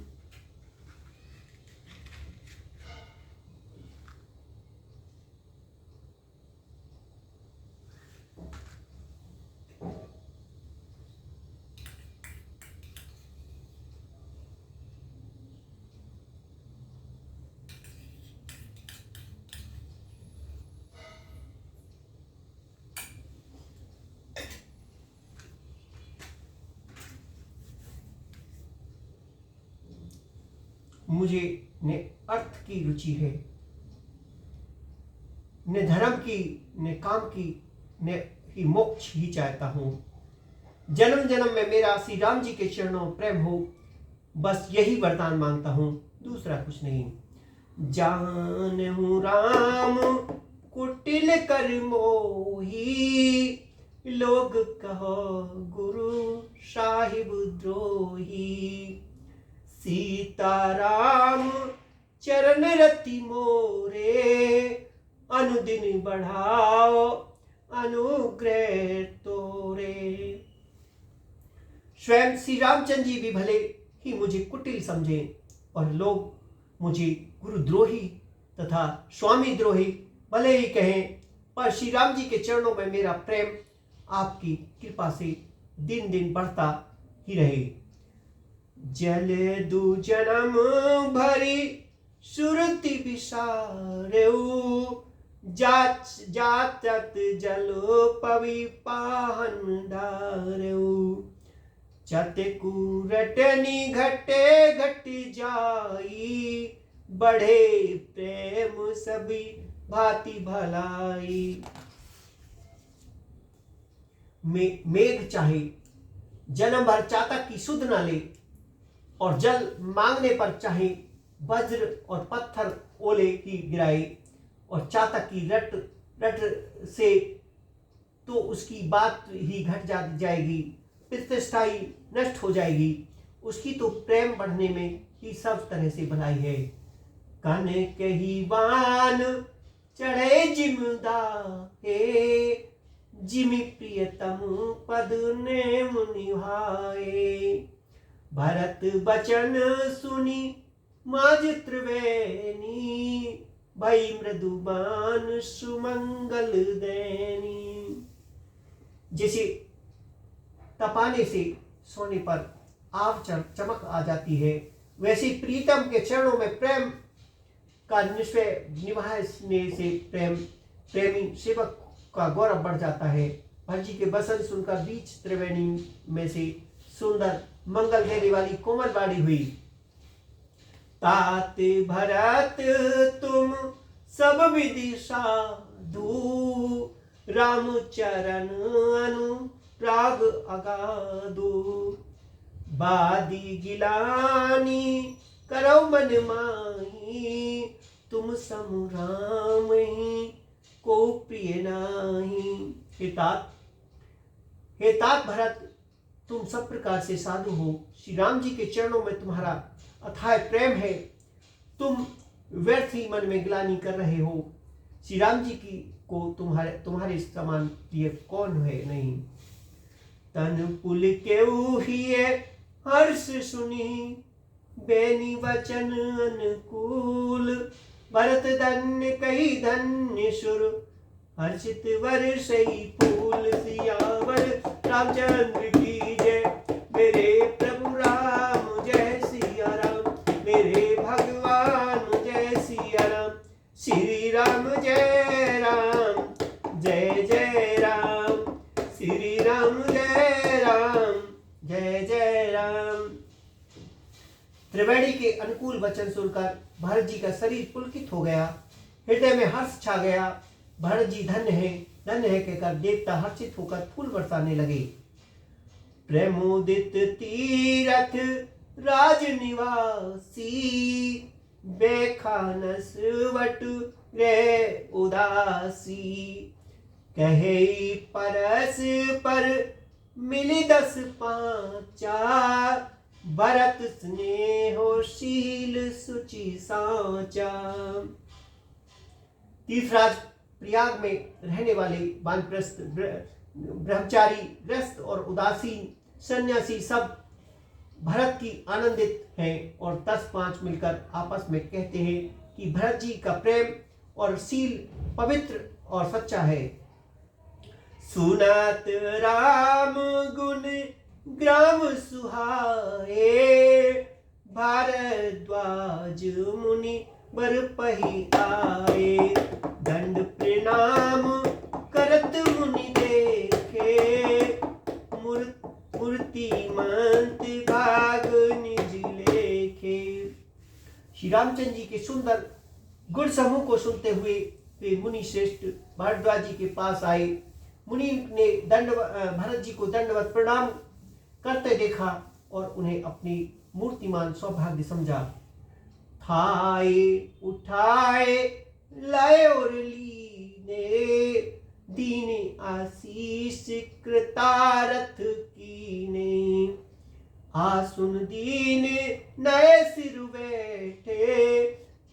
मुझे ने अर्थ की रुचि है, ने धर्म की, ने काम की, ने ही मोक्ष ही चाहता हूं। जन्म जन्म में मेरा श्री राम जी के चरणों प्रेम हो, बस यही वरदान मांगता हूं, दूसरा कुछ नहीं। जानहु राम कुटिल कर मोही, लोग कहो गुरु साहिब द्रोही। सीताराम चरण रति मोरे, अनुदिन बढ़ाओ अनुग्रह तोरे। स्वयं श्री रामचंद्र जी भी भले ही मुझे कुटिल समझें और लोग मुझे गुरुद्रोही तथा स्वामी द्रोही भले ही कहें, पर श्री राम जी के चरणों में मेरा प्रेम आपकी कृपा से दिन दिन बढ़ता ही रहे। जल दू जन्म भरी सुरति विसारेऊ, जातत जलो पवि पाहन डारेऊ। चतकू रटनी घटे घट जाई, बढ़े प्रेम सभी भांति भलाई। मेघ चाहे जन्म भर चातक की सुध न ले, और जल मांगने पर चाहे वज्र और पत्थर ओले की गिराए, और चातक की रट रट से तो उसकी बात ही घट जाएगी, प्रतिष्ठा ही नष्ट हो जाएगी। उसकी तो प्रेम बढ़ने में ही सब तरह से भलाई है। कन कही बान चढ़े जिमदा है, जिमि प्रियतम पद ने निभाए। भरत बचन सुनी माज त्रिवेणी, भई मृदुबान सुमंगल दैनी। जैसे तपाने से सोने पर आव चमक आ जाती है, वैसे प्रीतम के चरणों में प्रेम का निश्चय निभाने से प्रेमी सेवक का गौरव बढ़ जाता है। भरत जी के वचन सुनकर बीच त्रिवेणी में से सुंदर मंगल देने वाली कोमल बाड़ी हुई। तात भरत तुम सब विधि साधु, राम चरण अनुराग अगाधु। बादी गिलानी करो मन माही, तुम सम राम ही को प्रिय नाही। हे तात भरत तुम सब प्रकार से साधु हो, श्री राम जी के चरणों में तुम्हारा अथाह प्रेम है। तुम व्यर्थ ही मन में ग्लानि कर रहे हो। श्री राम जी की को तुम्हारे समान प्रिय कौन है नहीं। तन पुल केउ हिए हर्ष सुनी, बेनी वचन अनुकूल। भरत धन्य कही धन्य सुर, हर्षित वर सही फूल। सियावर रामचंद्र की जय, मेरे प्रभु राम जय सिया राम। मेरे भगवान जय सिया राम। श्री राम जय राम, जय जय राम। श्री राम जय राम, जय जय राम। त्रिवेणी के अनुकूल वचन सुनकर भरत जी का शरीर पुलकित हो गया, हृदय में हर्ष छा गया। भरत जी धन्य है कहकर देवता हर्षित होकर फूल बरसाने लगे। प्रमोदित तीरथ राज निवासी, बेखानस वट रे उदासी। कहे परस पर मिली 10 पांचा, भरत स्नेहोशील सुचि साचा। तीर्थराज प्रयाग में रहने वाले वानप्रस्थ, ब्रह्मचारी, ग्रस्त और उदासीन सन्यासी सब भरत की आनंदित हैं और 10-5 मिलकर आपस में कहते हैं कि भरत जी का प्रेम और शील पवित्र और सच्चा है। सुनत राम गुण ग्राम सुहाए, भारद्वाज मुनि बर पही आए। दंड प्रणाम करत मुनि देखे, मूर्तिमंत भाग निज लेखे। श्री रामचंद्र जी के सुंदर गुण समूह को सुनते हुए वे मुनि श्रेष्ठ भारद्वाज जी के पास आए। मुनि ने भरत जी को दंडवत प्रणाम करते देखा और उन्हें अपनी मूर्तिमान सौभाग्य समझा। थाए उठाए लाए और लीने, दीन आशीष कृतारथ कीने। आसुन दीन नए सिर बैठे,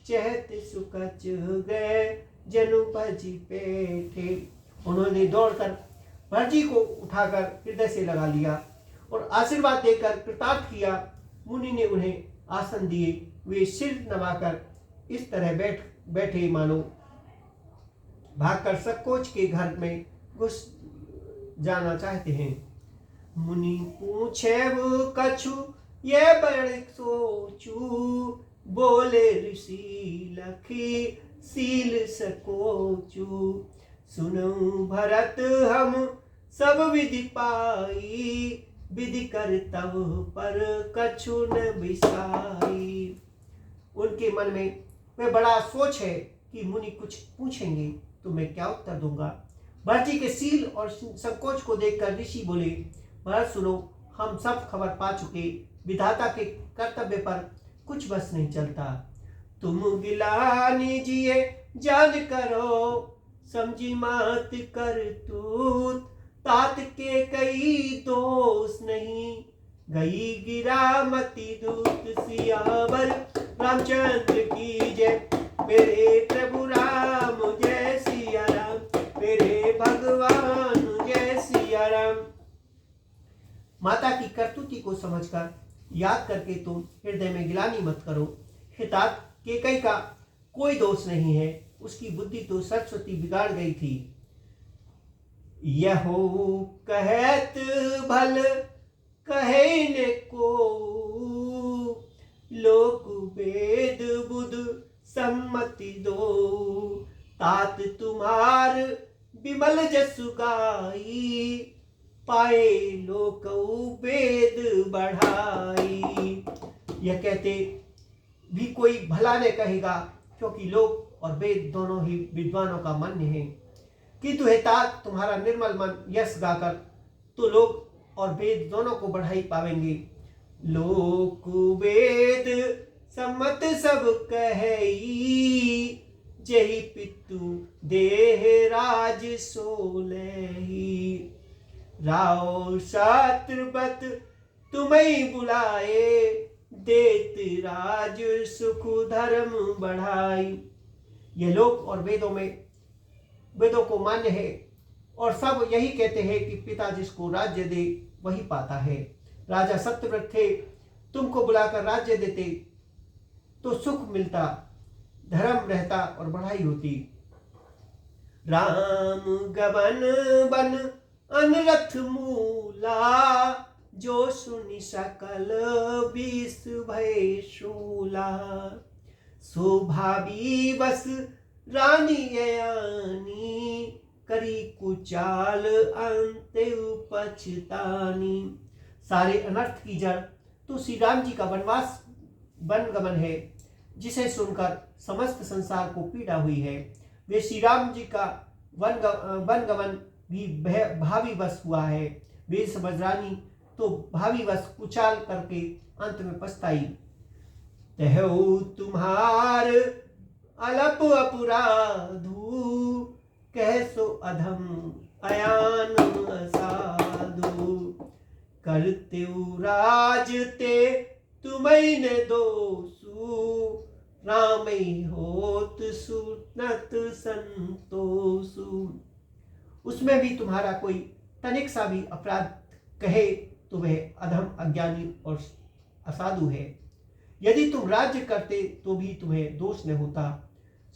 चहत सुकच गए जनु भजी बैठे। उन्होंने दौड़कर भरत जी को उठाकर हृदय से लगा लिया और आशीर्वाद देकर कृतार्थ किया। मुनि ने उन्हें आसन दिए। वे सिर नवाकर इस तरह बैठे मानो भागकर सक्कोच के घर में घुस जाना चाहते हैं। मुनि पूछे वो कछु ये बड़ सोचू, बोले ऋषि लखी सील सकोचू। सुनऊ भरत हम सब विधि पाई, विधि कर तब पर कछु न बिसाई। उनके मन में वह बड़ा सोच है कि मुनि कुछ पूछेंगे तो मैं क्या उत्तर दूंगा। भरत जी के सील और संकोच को देखकर ऋषि बोले, भरत सुनो, हम सब खबर पा चुके, विधाता के कर्तव्य पर कुछ बस नहीं चलता। तुम गिलानी जिए जान करो समझी मात कर तूत, तात के कई दोष नहीं, गई गिरा मति दूत सियावर रामचंद्र की जय। मेरे प्रभु राम जय सिया राम, मेरे भगवान जय सिया राम। माता की करतूती को समझकर याद करके तुम हृदय में गिलानी मत करो। हितात केकई का कोई दोष नहीं है, उसकी बुद्धि तो सरस्वती बिगाड़ गई थी। यहो कहत भल कहे न को, लोक वेद बुध सम्मति दो, तात तुम्हार विमल जसु गाई, पाए लोक वेद बढ़ाई। यह कहते भी कोई भला न कहेगा, क्योंकि लोक और वेद दोनों ही विद्वानों का मान्य है। किंतु हे तात तुम्हारा निर्मल मन यश गाकर तो लोक और वेद दोनों को बढ़ाई पावेंगे। लोक वेद सम्मत सब कही, जही पितु देह राज सोलही, राव शात्रवत तुम्हें बुलाए, देत राज सुख धर्म बढ़ाई। ये लोक और वेदों को मान्य है और सब यही कहते हैं कि पिता जिसको राज्य दे वही पाता है। राजा सत्यव्रत थे, तुमको बुलाकर राज्य देते तो सुख मिलता, धर्म रहता और बढ़ाई होती। राम गबन बन अनरथ मूला, जो सुनि सकल विष भय शूला, शोभावी बस रानी यानी, करी कुचाल अंत पछतानी। सारे अनर्थ की जड़ तो श्री राम जी का वनगमन है, जिसे सुनकर समस्त संसार को पीड़ा हुई है। वे श्री राम जी का वनगमन भी भावी वश हुआ है। वे समझ रानी तो भावी वश कुचाल करके अंत में पछताई। तहु तुम्हार अलप अपराधु, कैसो अधम अयान असाधु, करते राज ते तुम्हें न दोषु, राम होत सुनत संतोषु। उसमें भी तुम्हारा कोई तनिक सा भी अपराध कहे तो वह अधम, अज्ञानी और असाधु है। यदि तुम राज्य करते तो भी तुम्हें दोष न होता,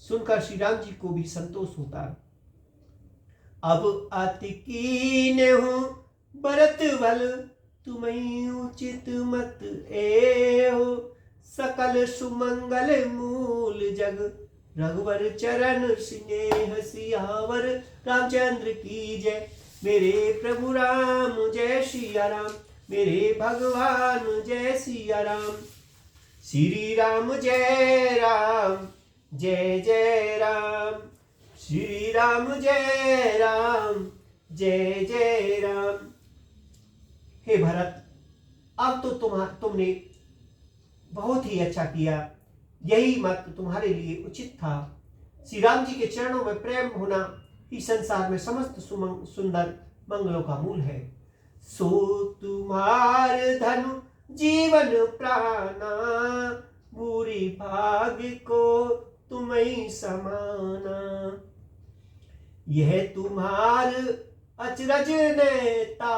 सुनकर श्री राम जी को भी संतोष होता। अब अति कीन हूँ बरत बल, तुम्हें उचित मत एहो, सकल सुमंगल मूल जग, रघुवर चरण स्नेह सियावर रामचंद्र की जय। मेरे प्रभु राम जय सिया राम, मेरे भगवान जय सिया राम। श्री राम जय राम, जय जय राम, श्री राम जय राम, जय जय राम। हे भरत, अब तो तुमने बहुत ही अच्छा किया, यही मत तुम्हारे लिए उचित था। श्री राम जी के चरणों में प्रेम होना ही संसार में समस्त सुंदर मंगलों का मूल है। सो तुम्हार धनु जीवन प्राणा, बुरी भाग को तुम्हें समाना, यह तुम्हार अचरज नेता,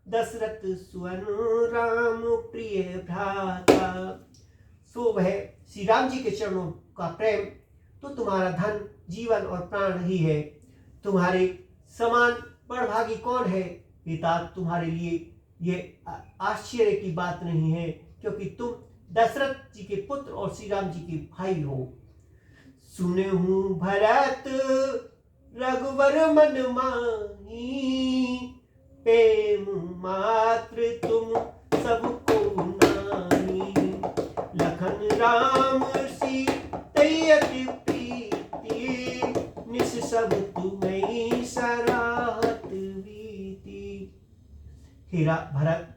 दशरथ सुवन राम प्रिय भ्राता। सो वह श्री राम जी के चरणों का प्रेम तो तुम्हारा धन, जीवन और प्राण ही है। तुम्हारे समान बड़भागी कौन है पिता? तुम्हारे लिए ये आश्चर्य की बात नहीं है, क्योंकि तुम दशरथ जी के पुत्र और श्री राम जी के भाई हो। सुने हूँ भरत रघुवर मन माही, प्रेम मात्र तुम सबको नानी, लखन राम सीतयति प्रीति, निस सब तुम्हें सराहत वीति। हे भरत,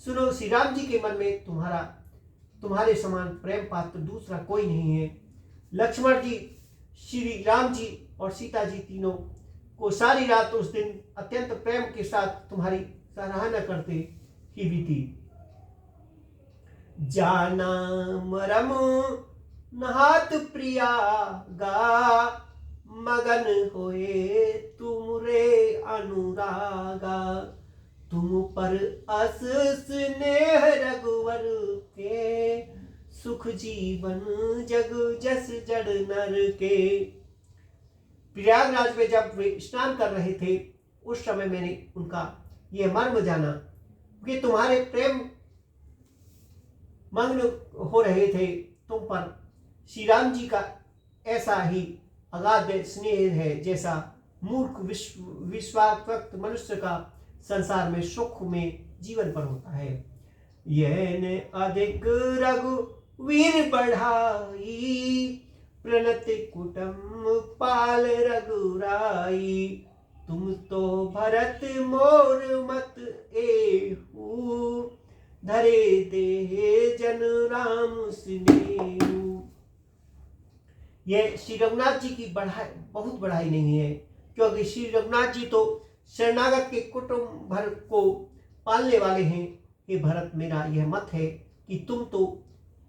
सुनो, श्री राम जी के मन में तुम्हारे समान प्रेम पात्र दूसरा कोई नहीं है। लक्ष्मण जी, श्री राम जी और सीता जी तीनों को सारी रात उस दिन अत्यंत प्रेम के साथ तुम्हारी सराहना करते ही बीती। जाना मरम नहात प्रिया गा, मगन होए तुम रे अनुरागा। तुम पर अस स्नेह रघुवर के, सुख जीवन जग जस जड़ नर के। प्रयागराज में जब वे स्नान कर रहे थे उस समय मैंने उनका यह मर्म जाना कि तुम्हारे प्रेम मग्न हो रहे थे। तुम पर श्री राम जी का ऐसा ही अगाध स्नेह है जैसा मूर्ख विश्वात्मक मनुष्य का संसार में सुख में जीवन पर होता है। यह ने अधिक रघुवीर बढ़ाई, प्रणति कुटुम पाल रघुराई। तुम तो भरत मोर मत एहू, धरे देहे जन राम स्नेहु। यह श्री रघुनाथ जी की बहुत बढ़ाई नहीं है, क्योंकि श्री रघुनाथ जी तो शरणागत के कुटुंब भर को पालने वाले हैं। हे भरत, मेरा यह मत है कि तुम तो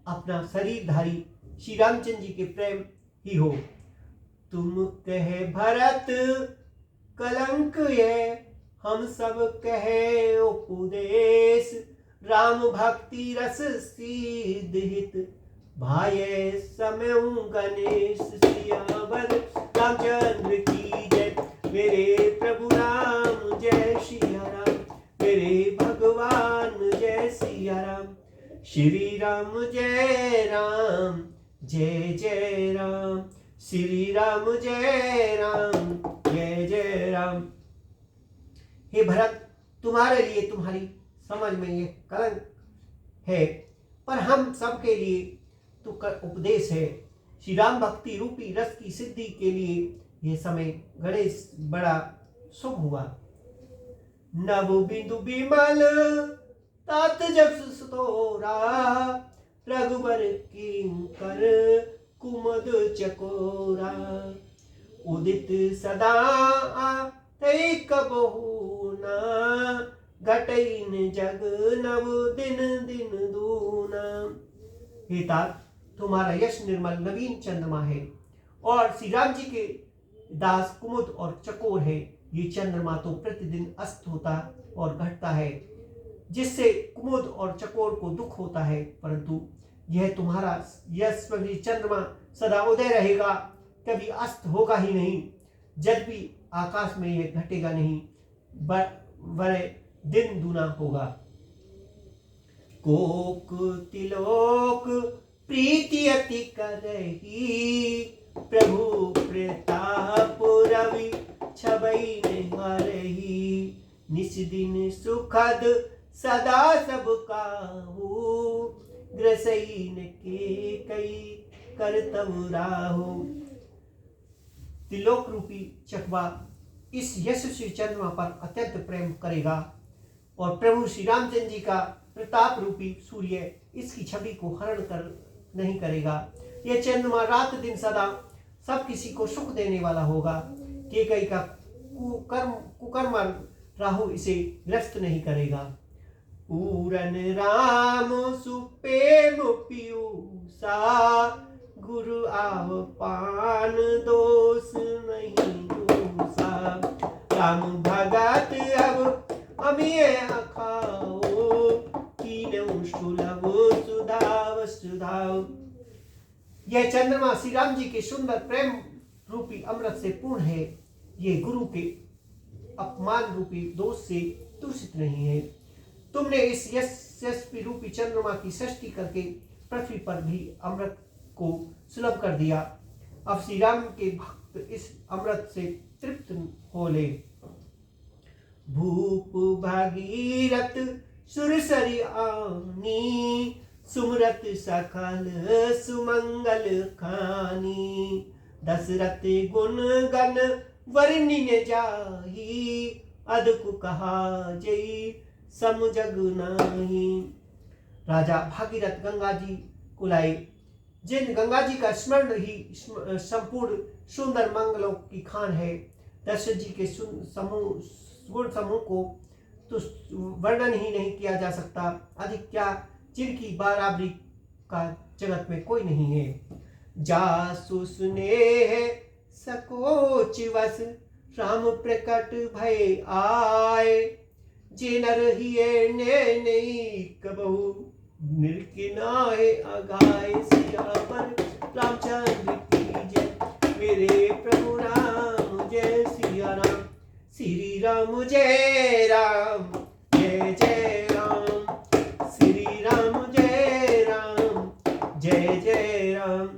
अपना शरीरधारी श्री रामचंद्र जी के प्रेम ही हो। तुम कहे भरत कलंक ये, हम सब कहे उपदेश। राम भक्ति रस सीध हित, भाये समय गणेश। सियावर रामचंद्र की जय, मेरे प्रभु राम जय सिया राम, मेरे भगवान जय सिया राम। श्री राम जय राम, जय जय राम। श्री राम जय राम, जय जय राम। हे भरत, तुम्हारे लिए तुम्हारी समझ में ये कलंक है, पर हम सबके लिए तो उपदेश है। श्री राम भक्ति रूपी रस की सिद्धि के लिए यह समय गणेश बड़ा शुभ हुआ। नव बिंदु बिमल तात जस तोरा, रघुबर किंकर कुमद चकोरा। उदित सदा तै कबहू ना, घटैन जग नव दिन दिन दूना। हे तात, तुम्हारा यश निर्मल नवीन चंद्रमा है और श्री राम जी के दास कुमुद और चकोर है। ये चंद्रमा तो प्रतिदिन अस्त होता और घटता है, जिससे कुमुद और चकोर को दुख होता है, परंतु यह तुम्हारा यशस्वी चंद्रमा सदा उदय रहेगा, कभी अस्त होगा ही नहीं। जब भी आकाश में यह घटेगा नहीं, बड़े दिन दूना होगा। कोक तिलोक प्रीति अति करही, प्रभु प्रताप रवि छबई निहारही। निस दिन सुखद सदा सब काहू, ग्रसईन के कई करतम राहु। तिलोक रूपी चकवा इस यशस्वी चंद्रमा पर अत्यंत प्रेम करेगा और प्रभु श्री रामचंद्र जी का प्रताप रूपी सूर्य इसकी छवि को हरण कर नहीं करेगा। यह चंद्रमा रात दिन सदा सब किसी को सुख देने वाला होगा। केकई का कुकर्म राहु इसे ग्रस्त नहीं करेगा। पूरन राम सुप्रेम पीयूषा, गुरु आव पान दोष नहीं दूषा। राम भगत अब अमिय अखाओ, कीनऊ सुलभ सुधाव सुधाव। यह चंद्रमा श्री राम जी के सुंदर प्रेम रूपी अमृत से पूर्ण है। ये गुरु के अपमान रूपी दोष से दूषित नहीं है। तुमने इस यशस्वी रूपी चंद्रमा की सृष्टि करके पृथ्वी पर भी अमृत को सुलभ कर दिया। अब श्री राम के भक्त इस अमृत से तृप्त हो ले। भूप भागीरथ सुरसरी आनी, सुमरत सकल सुमंगल खानी। दशरथ गुण गण वर्णिन जाही, अदकु कहा जई सम जग नाही। राजा भागीरथ गंगा जी को लाए, जिन गंगा जी का स्मरण ही संपूर्ण सुंदर मंगलों की खान है, दशरथ जी के गुण समूह को तो वर्णन ही नहीं किया जा सकता, अधिक क्या जिनकी बराबरी का जगत में कोई नहीं है। जासु स्नेह सकोच वस राम प्रकट भय आए, जे नर हिये ने नहीं कबहू निर्किनाए अगाए। सियावर रामचंद्र की जय, मेरे प्रभु राम जय सिया राम। श्री राम जय राम, जय जय राम। श्री राम जय राम, जय जय राम।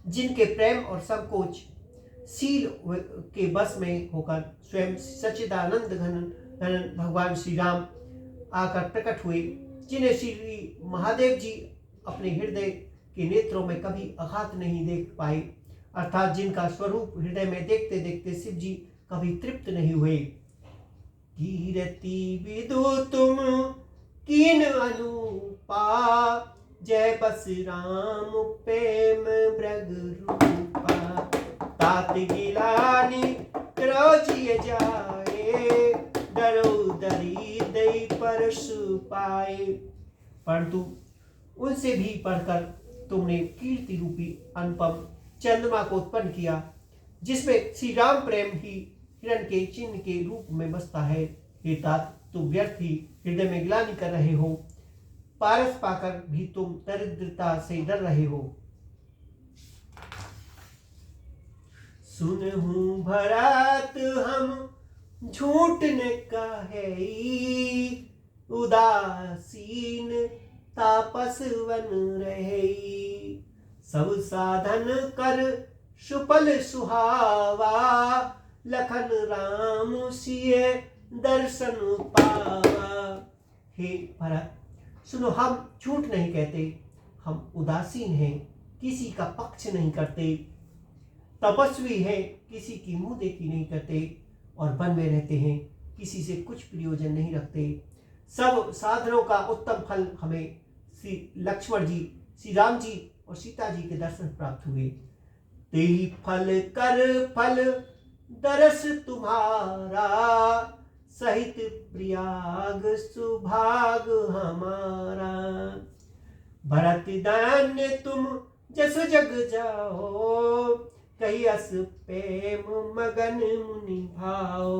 जिनके प्रेम और संकोच शील के बस में होकर स्वयं सच्चिदानंद घन भगवान श्री राम आकर प्रकट हुए, जिन्हें श्री महादेव जी अपने हृदय के नेत्रों में कभी आघात नहीं देख पाए, अर्थात जिनका स्वरूप हृदय में देखते देखते शिव जी कभी तृप्त नहीं हुए। कीरति विदु तुम कीन अनुपा, जय बस राम प्रेम ब्रग रूपा। तात गिलानी क्रोचिय जाए, डरो दरी दई परसु पाए। परंतु उनसे भी बढ़कर तुमने कीर्ति रूपी अनुपम चंद्रमा को उत्पन्न किया, जिसमें श्री राम प्रेम ही हिरण के चिन्ह के रूप में बसता है। हे तात, तुम व्यर्थ ही हृदय में ग्लानि कर रहे हो, पारस पाकर भी तुम दरिद्रता से डर रहे हो। सुनहु भरत हम झूठ न कहे, उदासीन तापस वन रहे। सब साधन कर सुपल सुहावा, लखन राम सिय दर्शन पावा। हे भरत, सुनो, हम झूठ नहीं कहते, हम उदासीन हैं, किसी का पक्ष नहीं करते, तपस्वी हैं, किसी की मुंह देखी नहीं करते, और वन में रहते हैं, किसी से कुछ प्रयोजन नहीं रखते। सब साधनों का उत्तम फल हमें श्री लक्ष्मण जी, श्री राम जी और सीता जी के दर्शन प्राप्त हुए। तेहि फल कर फल दरस तुम्हारा, सहित प्रयाग सुभाग हमारा। भरत धन्य तुम जस जग जाओ, कही अस प्रेम मगन मुनि भाओ।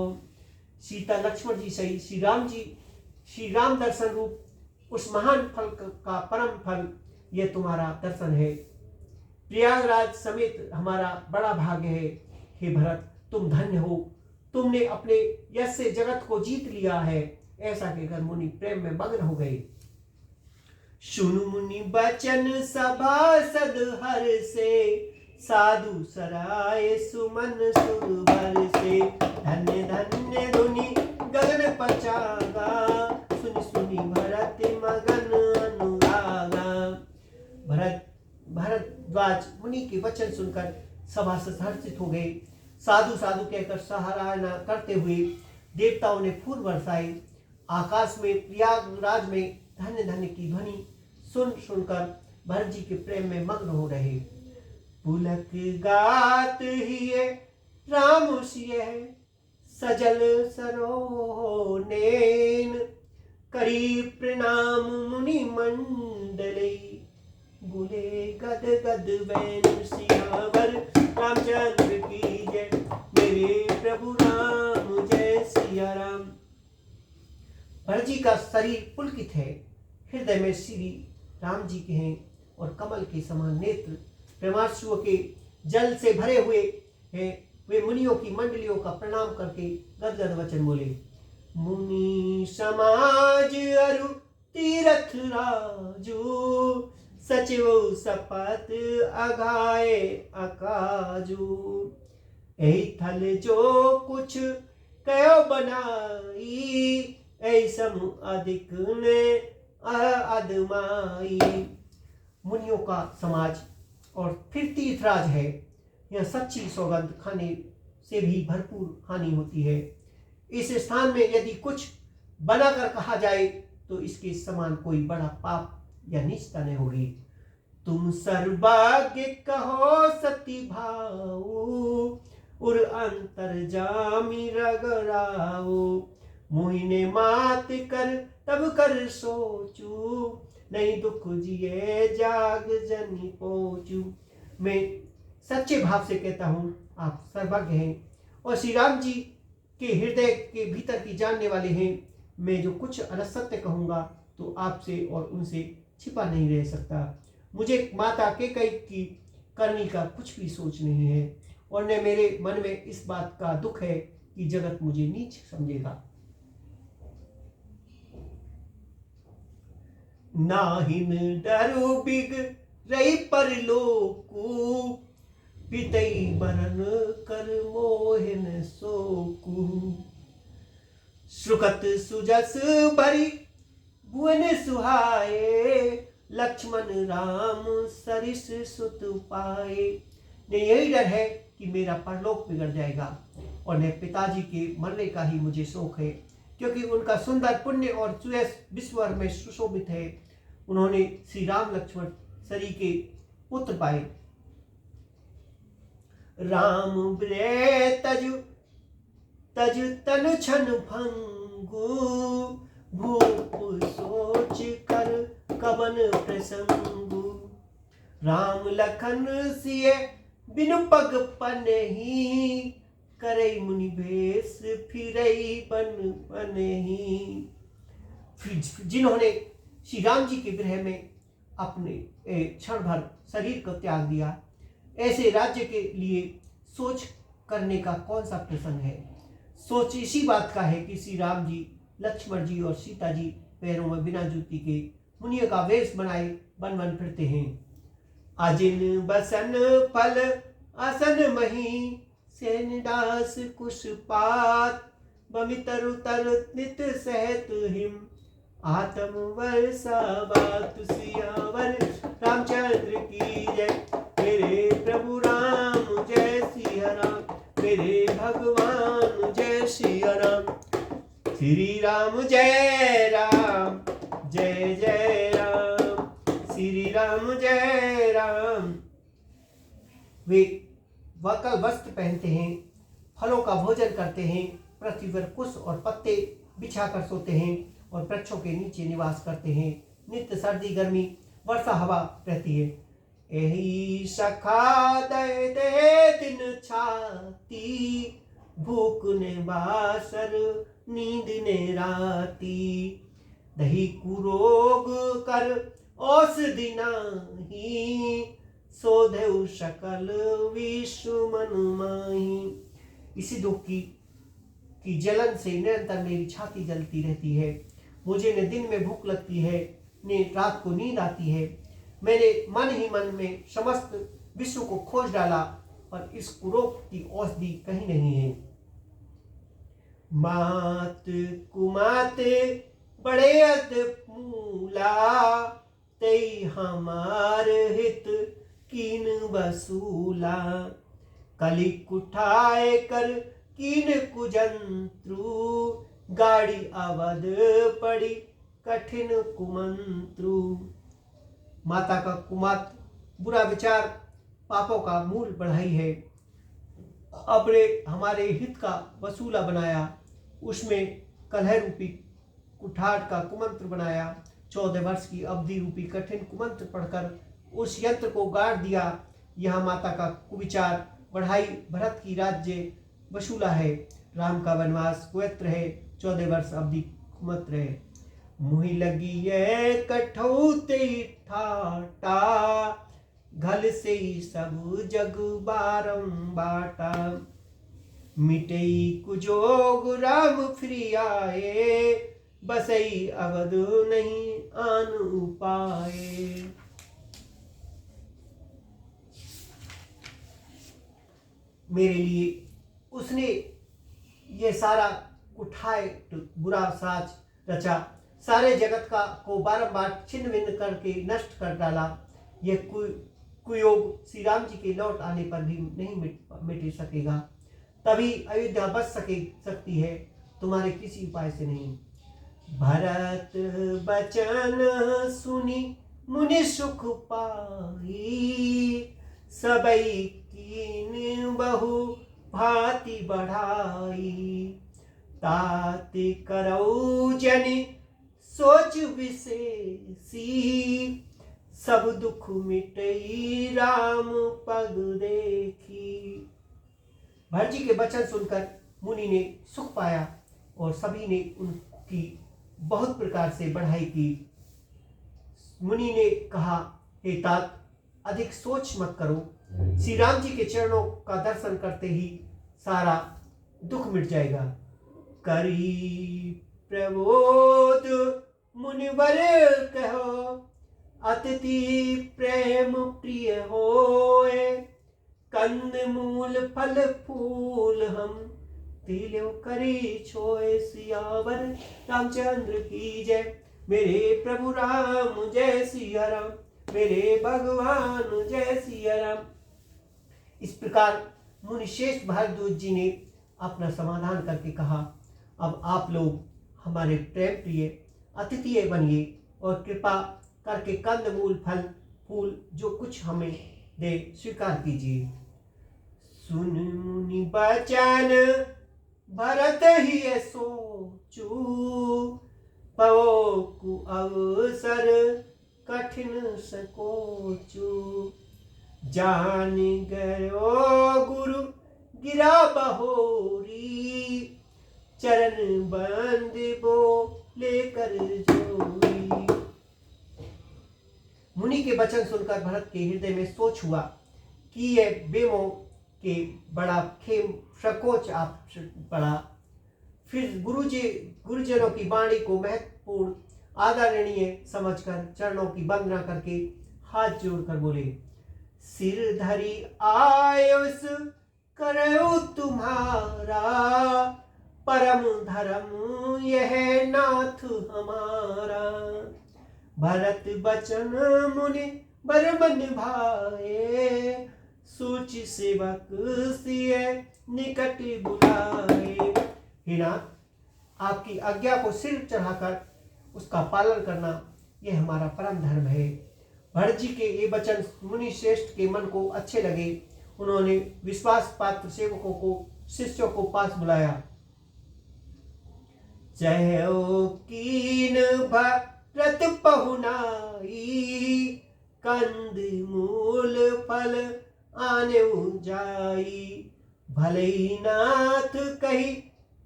सीता लक्ष्मण जी सही श्री राम दर्शन रूप उस महान फल का परम फल ये तुम्हारा दर्शन है। प्रयागराज समेत हमारा बड़ा भाग्य है। हे भरत, तुम धन्य हो, तुमने अपने यश से जगत को जीत लिया है। ऐसा कहकर मुनि प्रेम में मग्न हो गए। सुनु मुनि बचन सभासद हर से, साधु सराय सुमन सुरवर से। धन्य धन्य धुनि गगन पचागा, सुनि सुनि भरत मगन अनुरागा। भरद्वाज मुनि के वचन सुनकर सभासद हर्षित हो गए। साधु साधु कहकर सराहना करते हुए देवताओं ने फूल बरसाए। आकाश में प्रयागराज में धन्य धन्य की ध्वनि सुनकर भरत जी के प्रेम में मग्न हो रहे। पुलक गात हिये राम सिय, सजल सरोनेन। करी प्रणाम मुनि मंडली, बोले गद गद वैन सियावर रामचंद्र की जय। मेरे प्रभु राम जय सिया राम। भरत जी का शरीर पुलकित है, हृदय में श्री राम जी के हैं और कमल के समान नेत्र प्रेमाश्रुओं के जल से भरे हुए हैं। वे मुनियों की मंडलियों का प्रणाम करके गदगद वचन बोले। मुनि समाज अरु तीरथ राजू, सचिव सपत अघाए अकाजू। एहि थल जो कुछ कयो बनाई, ऐसम अधिक ने अदमाई। मुनियों का समाज और फिर तीर्थराज है। यह सच्ची सौगंध खाने से भी भरपूर हानि होती है। इस स्थान में यदि कुछ बनाकर कहा जाए तो इसके समान कोई बड़ा पाप या नीचता नहीं होगी। तुम सर्वज्ञ कहो सती भाऊ, उर अंतर्जामी रगड़ाओ। मोहिने मात कर तब कर सोचू, नहीं दुख जिए जाग जनी पहुंचू। मैं सच्चे भाव से कहता हूँ, आप सर्वज्ञ हैं और श्री राम जी के हृदय के भीतर की जानने वाले हैं। मैं जो कुछ असत्य कहूँगा तो आपसे और उनसे छिपा नहीं रह सकता। मुझे माता कैकेयी की करनी का कुछ भी सोच नहीं है और न मेरे मन में इस बात का दुख है कि जगत मुझे नीच समझेगा। नाहिन डरू बिग रही परलोकु, पितई मरण कर मोहन सोकु। सुखत सुजस भरी भुवन सुहाए, लक्ष्मण राम सरिस सुत पाए। ने यही डर है कि मेरा परलोक बिगड़ जाएगा और न पिताजी के मरने का ही मुझे शोक है, क्योंकि उनका सुंदर पुण्य और सुयश विश्व में सुशोभित है। उन्होंने श्री राम लक्ष्मण सरी के पुत्र पाए। राम ब्रे तजु तज तन छन भंगु, भूप सोच कर कवन प्रसंगु। राम लखन सिए बिनु पग पनहि, करई मुनि भेष फिरई बन बनहि। जिन्होंने श्री राम जी के विरह में अपने क्षण भर शरीर को त्याग दिया, ऐसे राज्य के लिए सोच करने का कौन सा प्रसंग है। सोच इसी बात का है कि श्री राम जी, लक्ष्मण जी और सीता जी पैरों में बिना जूती के मुनियों का वेश बनाए बन बन फिरते हैं। अजिन बसन फल आसन मही, सेन दास कुश पात, बमितर तर नित सहत हिम। आत्म वर्षा बात सियावर रामचंद्र की जय। मेरे प्रभु राम जय सिया राम, मेरे भगवान जय सिया राम। श्री राम जय राम, जय जय राम, श्री राम जय राम। वे वकल वस्त्र पहनते हैं, फलों का भोजन करते हैं, पृथ्वी पर कुश और पत्ते बिछाकर सोते हैं और वृक्षों के नीचे निवास करते हैं। नित्य सर्दी गर्मी वर्षा हवा रहती है। यही सखा दे दे दिन छाती, भूख ने बासर नींद ने राती। दही कुरोग कर औषधि नाही, सोधेउ सकल विश्व मन माही। इसी दुख की जलन से निरंतर मेरी छाती जलती रहती है। मुझे न दिन में भूख लगती है, न रात को नींद आती है। मैंने मन ही मन में समस्त विश्व को खोज डाला, पर इस कुरोग की औषधि कहीं नहीं है। मात कुमात बड़े अत मूला, तई हमार हित कीन वसूला। कली कुठाए कर कीन कुजंत्रु, गाड़ी अवध पड़ी कठिन कुमंत्रु। माता का कुमात बुरा विचार पापों का मूल बढ़ाई है। अपने हमारे हित का वसूला बनाया, उसमें कलह रूपी कुठार का कुमंत्र बनाया। 14 वर्ष की अवधि रूपी कठिन कुमंत्र पढ़कर उस यंत्र को गाड़ दिया। यह माता का कुविचार बढ़ाई भरत की राज्य वसूला है। राम का वनवास कुयत्र है, 14 वर्ष अवधि कुमंत्र है। मुहि लगी ये कठौते ठाटा, घल से सब जग बारम बाटा। मिटई कुजोग राम फिर आए, बसई अवध नहीं आन उपाए। मेरे लिए उसने ये सारा कुठाए बुरा साज रचा, सारे जगत का को बारंबार छिन्न भिन्न करके नष्ट कर डाला। यह कुयोग श्री राम जी के लौट आने पर भी नहीं मिट सकेगा। तभी अयोध्या बच सकती है, तुम्हारे किसी उपाय से नहीं। भरत बचन सुनी मुनि सुख पाई, सबई कीन बहु भांति बढ़ाई। तात करौ जनि सोच विशेषी, सब दुख मिटई राम पग देखी। भरत जी के वचन सुनकर मुनि ने सुख पाया और सभी ने उनकी बहुत प्रकार से बढ़ाई की। मुनि ने कहा, हे तात, अधिक सोच मत करो, श्री राम जी के चरणों का दर्शन करते ही सारा दुख मिट जाएगा। करी प्रबोध मुनिवर कहो, अतिथि प्रेम प्रिय होए। कंद मूल फल फूल हम तिलो करी छोए। सियावर रामचंद्र की जय, मेरे प्रभु राम जय सिया राम, मेरे भगवान जय सिया राम। इस प्रकार मुनिश्रेष्ठ भारद्वाज जी ने अपना समाधान करके कहा, अब आप लोग हमारे प्रेम प्रिय अतिथि बनिए और कृपा करके कंदमूल फल फूल जो कुछ हमें दे स्वीकार कीजिए। सुन मुनि बचन भरत ही सोचू, पवो कु अवसर कठिन सकोचू। जान गयो गुरु गिरा बहोरी, चरण बंद बो लेकर जोरी। मुनि के वचन सुनकर भरत के हृदय में सोच हुआ कि यह बेमोह के बड़ा खेम संकोच आप पड़ा। फिर गुरुजनों की वाणी को महत्वपूर्ण आदरणीय समझकर चरणों की वंदना करके हाथ जोड़कर बोले, सिर धरी आयुष करऊ तुम्हारा, परम धर्म यह नाथ हमारा। भरत बचन मुनि बर मन भाए, सूच सेवक सिय निकट बुलाए। हे नाथ, आपकी आज्ञा को सिर चढ़ाकर उसका पालन करना यह हमारा परम धर्म है। भरत जी के ये वचन मुनि श्रेष्ठ के मन को अच्छे लगे। उन्होंने विश्वास पात्र सेवकों को शिष्यों को पास बुलाया। चहु कीन भरत पहुनाई, कंद मूल फल आने जाई। भले नाथ कही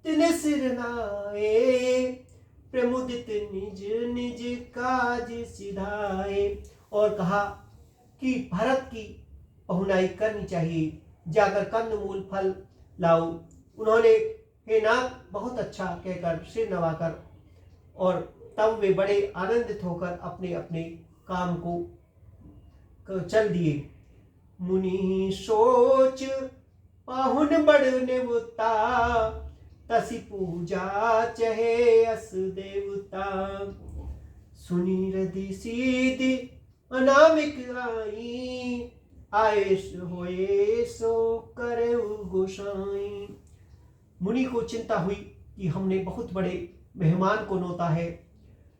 तिन सिर नाए, प्रमुदित निज निज काज सिधाए। और कहा कि भरत की पहुनाई करनी चाहिए, जाकर कंद मूल फल लाओ। उन्होंने हे नाथ बहुत अच्छा कहकर सिर नवाकर और तब वे बड़े आनंदित होकर अपने अपने काम को चल दिए। मुनि सोच पाहुन बड़ने बुता, तसी पूजा चहे अस देवता। सुनी रदि सीधी अनामिक आई, आयुष होए सो करे गोसाई। मुनि को चिंता हुई कि हमने बहुत बड़े मेहमान को नोता है,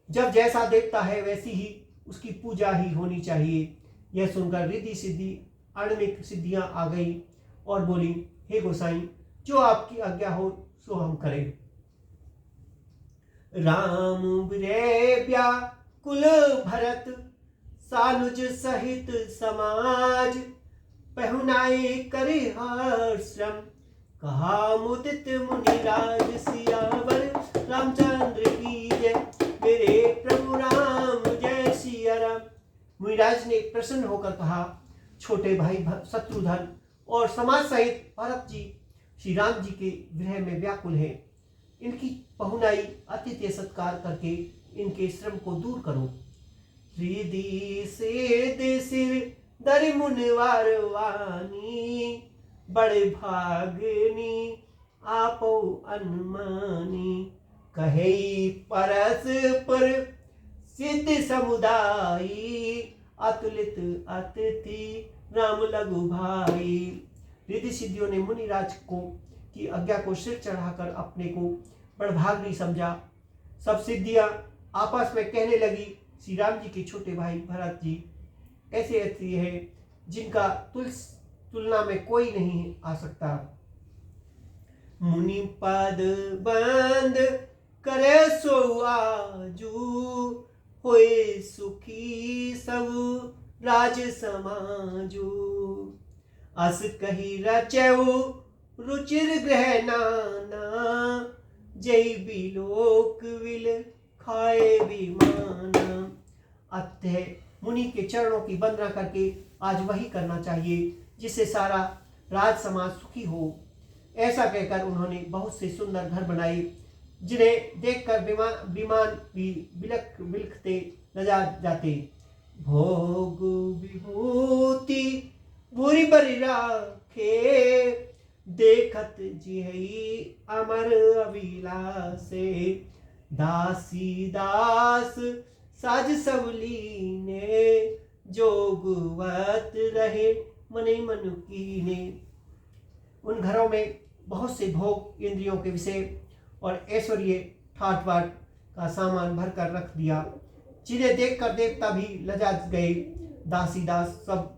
जब जैसा देखता है वैसी ही उसकी पूजा ही होनी चाहिए। यह सुनकर रिद्धि सिद्धि अणमिक सिद्धियां आ गई और बोली, हे गोसाई, जो आपकी आज्ञा हो सो हम करें। राम व्याकुल भरत सानुज सहित समाज, पहुनाई करि हर्षम कहा मुदित मुनिराज। सियावर रामचंद्र की जय, मेरे प्रभु राम जय सिया राम। मुनिराज ने प्रसन्न होकर कहा, छोटे भाई शत्रुघ्न और समाज सहित भरत जी श्री राम जी के गृह में व्याकुल हैं। इनकी पहुनाई अतिथि सत्कार करके इनके श्रम को दूर करो। रिधि से सिर दर मुनिवार वानी, बड़े भागनी आपो अनुमानी। कहे परस पर सिद्ध समुदायी, अतुलित अतिथि राम लघु भाई। रिद्धि सिद्धियों ने मुनिराज को की आज्ञा को सिर चढ़ाकर अपने को बड़भाग्नी समझा। सब सिद्धियां आपस में कहने लगी, श्री राम जी के छोटे भाई भरत जी ऐसे अतिथि है जिनका तुलना में कोई नहीं आ सकता। मुनि पद बंद करे सो आजू, होए सुखी सब राज समाजू। अस कही रचऊ रुचिर ग्रह नाना, जय बिलोक विल खाए विमाना। अतः मुनि के चरणों की वंदना करके आज वही करना चाहिए जिससे सारा राज समाज सुखी हो। ऐसा कहकर उन्होंने बहुत से सुंदर घर बनाए जिन्हें देखकर विमान भी बिलखते लजा जाते। भोग विभूति बुरी बरी राखे, देखत जिहि अमर अभिलाषे। दासी दास साज सबलीने, जोगवत रहे मने मन कीने। उन घरों में बहुत से भोग, इंद्रियों के विषय और ऐश्वर्य ठाट बाट का सामान भरकर रख दिया, जिन्हें देखकर देवता भी लजा गए। दासी दास सब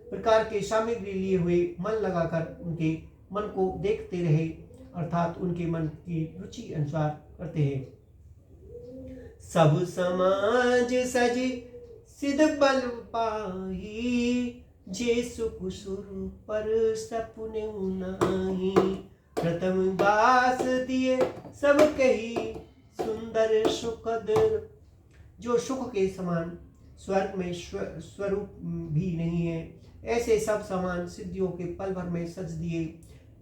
प्रकार के सामग्री लिए हुए मन लगाकर उनके मन को देखते रहे, अर्थात उनके मन की रुचि अनुसार करते हैं। सब समाज सज सिद्ध बल पाही, जे सुख सुर पर सपने नाही। प्रथम बास दिए सब कही सुंदर सुखद, जो सुख के समान स्वर्ग में स्वरूप भी नहीं है, ऐसे सब समान सिद्धियों के पल भर में सज दिए।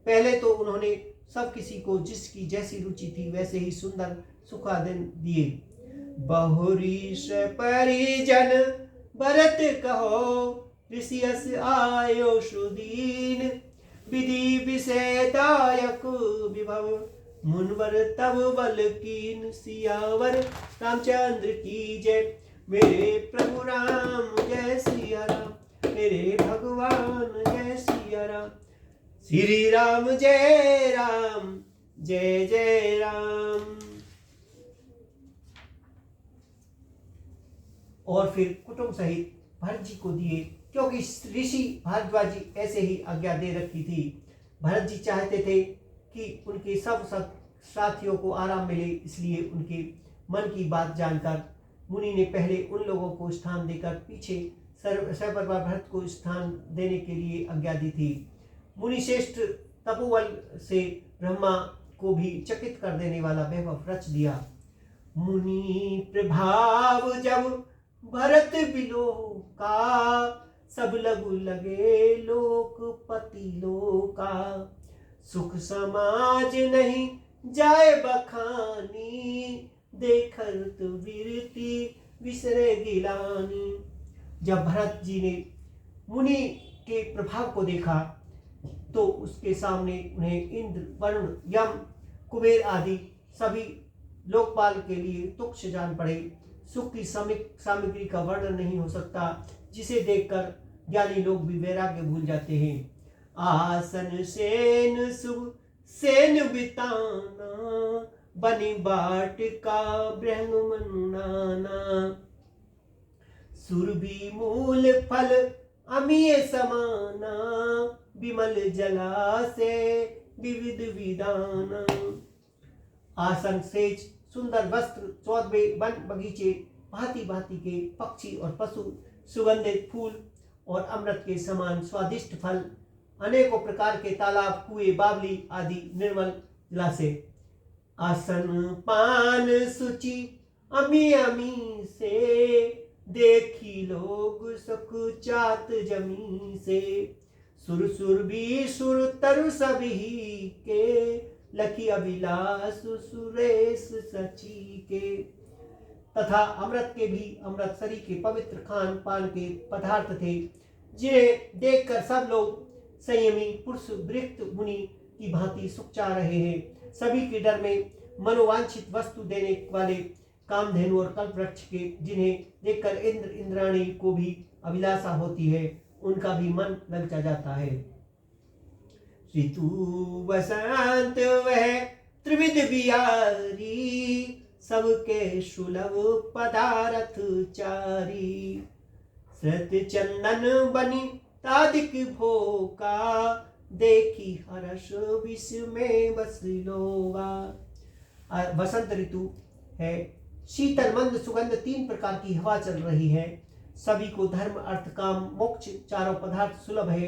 पहले तो उन्होंने सब किसी को जिसकी जैसी रुचि थी वैसे ही सुंदर सुखादन दिए। बहुरीश परिजन भरत कहो, ऋषियस आयो सुदीन। विधि विषयदायक विभव, मुनवर तब बल कीन। सियावर रामचंद्र की जय, मेरे प्रभु राम जय सिया राम, मेरे भगवान जय सिया राम। श्री राम जय राम, जय जय राम। और फिर कुटुंब सहित भरत जी को दिए, क्योंकि ऋषि भारद्वाज जी ऐसे ही आज्ञा दे रखी थी। भरत जी चाहते थे कि उनके सब साथियों को आराम मिले, इसलिए उनके मन की बात जानकर मुनि ने पहले उन लोगों को स्थान देकर पीछे सपरिवार भरत को स्थान देने के लिए आज्ञा दी थी। मुनि श्रेष्ठ तपोबल से ब्रह्मा को भी चकित कर देने वाला वैभव रच दिया। मुनि प्रभाव जब भरत बिलोका, सब लगु लगे लोकपति लोका। सुख समाज नहीं जाए बखानी, देखत विरति विसरे गिलानी। जब भरत जी ने मुनि के प्रभाव को देखा तो उसके सामने उन्हें इंद्र, वरुण, यम, कुबेर आदि सभी लोकपाल के लिए तुच्छ जान पड़े। सुख की सामग्री का वर्णन नहीं हो सकता, जिसे देखकर ज्ञानी लोग भी वैराग्य भूल जाते हैं। आसन सेन शुभ सेन बिताना, बनी बाट का ब्रह्म नाना। सुरभि मूल फल अमीय समाना, विमल जलाशय विविध विदाना। आसन सेज, सुंदर वस्त्र, चौदवे वन बगीचे, भांति भांति के पक्षी और पशु, सुगंधित फूल और अमृत के समान स्वादिष्ट फल, अनेकों प्रकार के तालाब, कुएं, बावली आदि निर्मल जलाशय। आसन पान सुचि अमी अमी से, देखी लोग सुख चात जमी से। सुर सुर भी सुर तरु सभी के, लखी अभिलाष सुरेश सची के। तथा अमृत के भी अमृतसरी के पवित्र खान पान के पदार्थ थे, जिन्हें देखकर सब लोग संयमी पुरुष वृत्त मुनि की भांति सुख चाह रहे हैं। सभी के डर में मनोवांछित वस्तु देने वाले कामधेनु और कल्पवृक्ष के, जिन्हें देखकर इंद्र इंद्राणी को भी अभिलाषा होती है, उनका भी मन ललचा जाता है। ऋतु वसंत वह त्रिविध बिहारी, सबके सुलभ पदारथ चारी। श्रत चंदन बनी तादिक भोगा, देखी हर्ष विष में बस लोगा। वसंत ऋतु है, शीतल मंद सुगंध 3 प्रकार की हवा चल रही है। सभी को धर्म अर्थ काम मोक्ष चारों पदार्थ सुलभ है।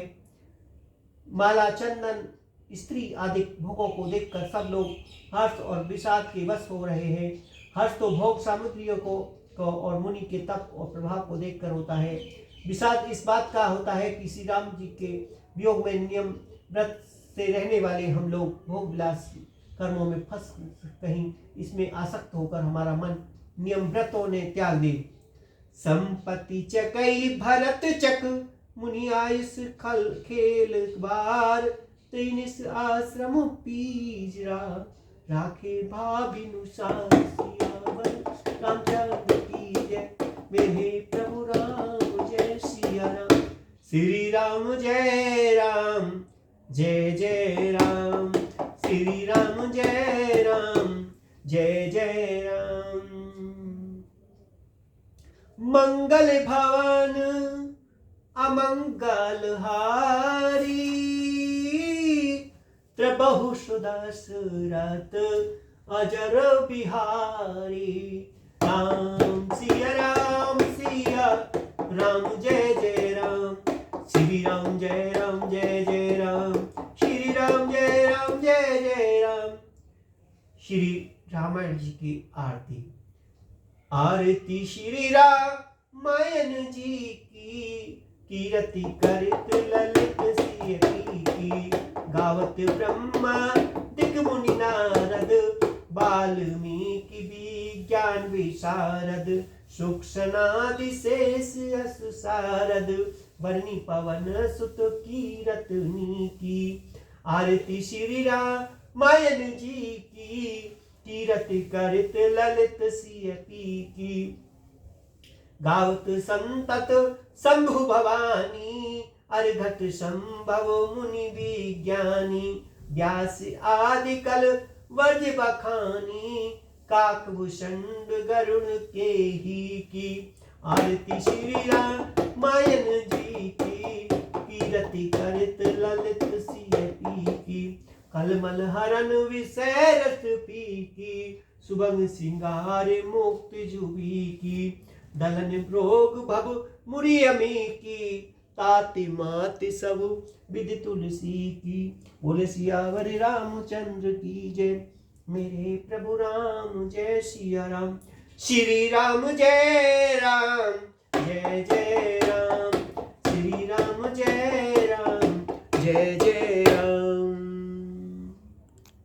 माला चंदन स्त्री आदि भोगों को देखकर सब लोग हर्ष और विषाद के वश हो रहे हैं। हर्ष तो भोग सामग्रियों को और मुनि के तप और प्रभाव को देखकर होता है। विषाद इस बात का होता है कि श्री राम जी के वियोग में नियम व्रत से रहने वाले हम लोग भोग विलास कर्मों में फंस कहीं इसमें आसक्त होकर हमारा मन नियम व्रतों ने त्याग दे। संपत्ति चकई भरत चक, मुनि आयुष खल खेल बार। तेनिस आश्रम पीजरा, राखे भाभिनु सियावर। रामचंद्र की जय, मेरे प्रभु राम जय सिया राम। श्री राम जय राम, जय जय राम। श्री राम जय राम, जय जय राम। मंगल भवन अमंगल हारी, त्रिबहु सुदशरथ अजर बिहारी। राम सिया राम जय जय राम। श्री राम जय राम, जय जय राम। श्री राम जय राम, जय जय राम। श्री रामायण जी की आरती। आरती श्री रामायण जी की, कीरति करित ललित सिय की। गावत ब्रह्मा दिग्मुनि नारद, वाल्मीकि विज्ञान विशारद। सुख सनादि शेष असु सारद, वर्णि पवन सुत कीरतनी की। आरती श्री रामायण जी की, कीरति करित ललित सिय की। गावत संतत शंभु भवानी, अर्घट संभव मुनि विज्ञानी। व्यास आदि कल वर्ज बखानी, काकभूषण गरुण के ही की। आरती श्री रामायण जी की, कीरति करित ललित सिय की। कलमल हरन विषय रस पी की, सुभग सिंगार मुक्ति जुबी की। दलन रोग भव मुरियमी की, ताति माति सब विधि तुलसी की। बोले सियावर रामचंद्र की जय, मेरे प्रभु राम जय सिया राम। श्री राम जय राम, जय जय राम। श्री राम जय राम, जय जय राम।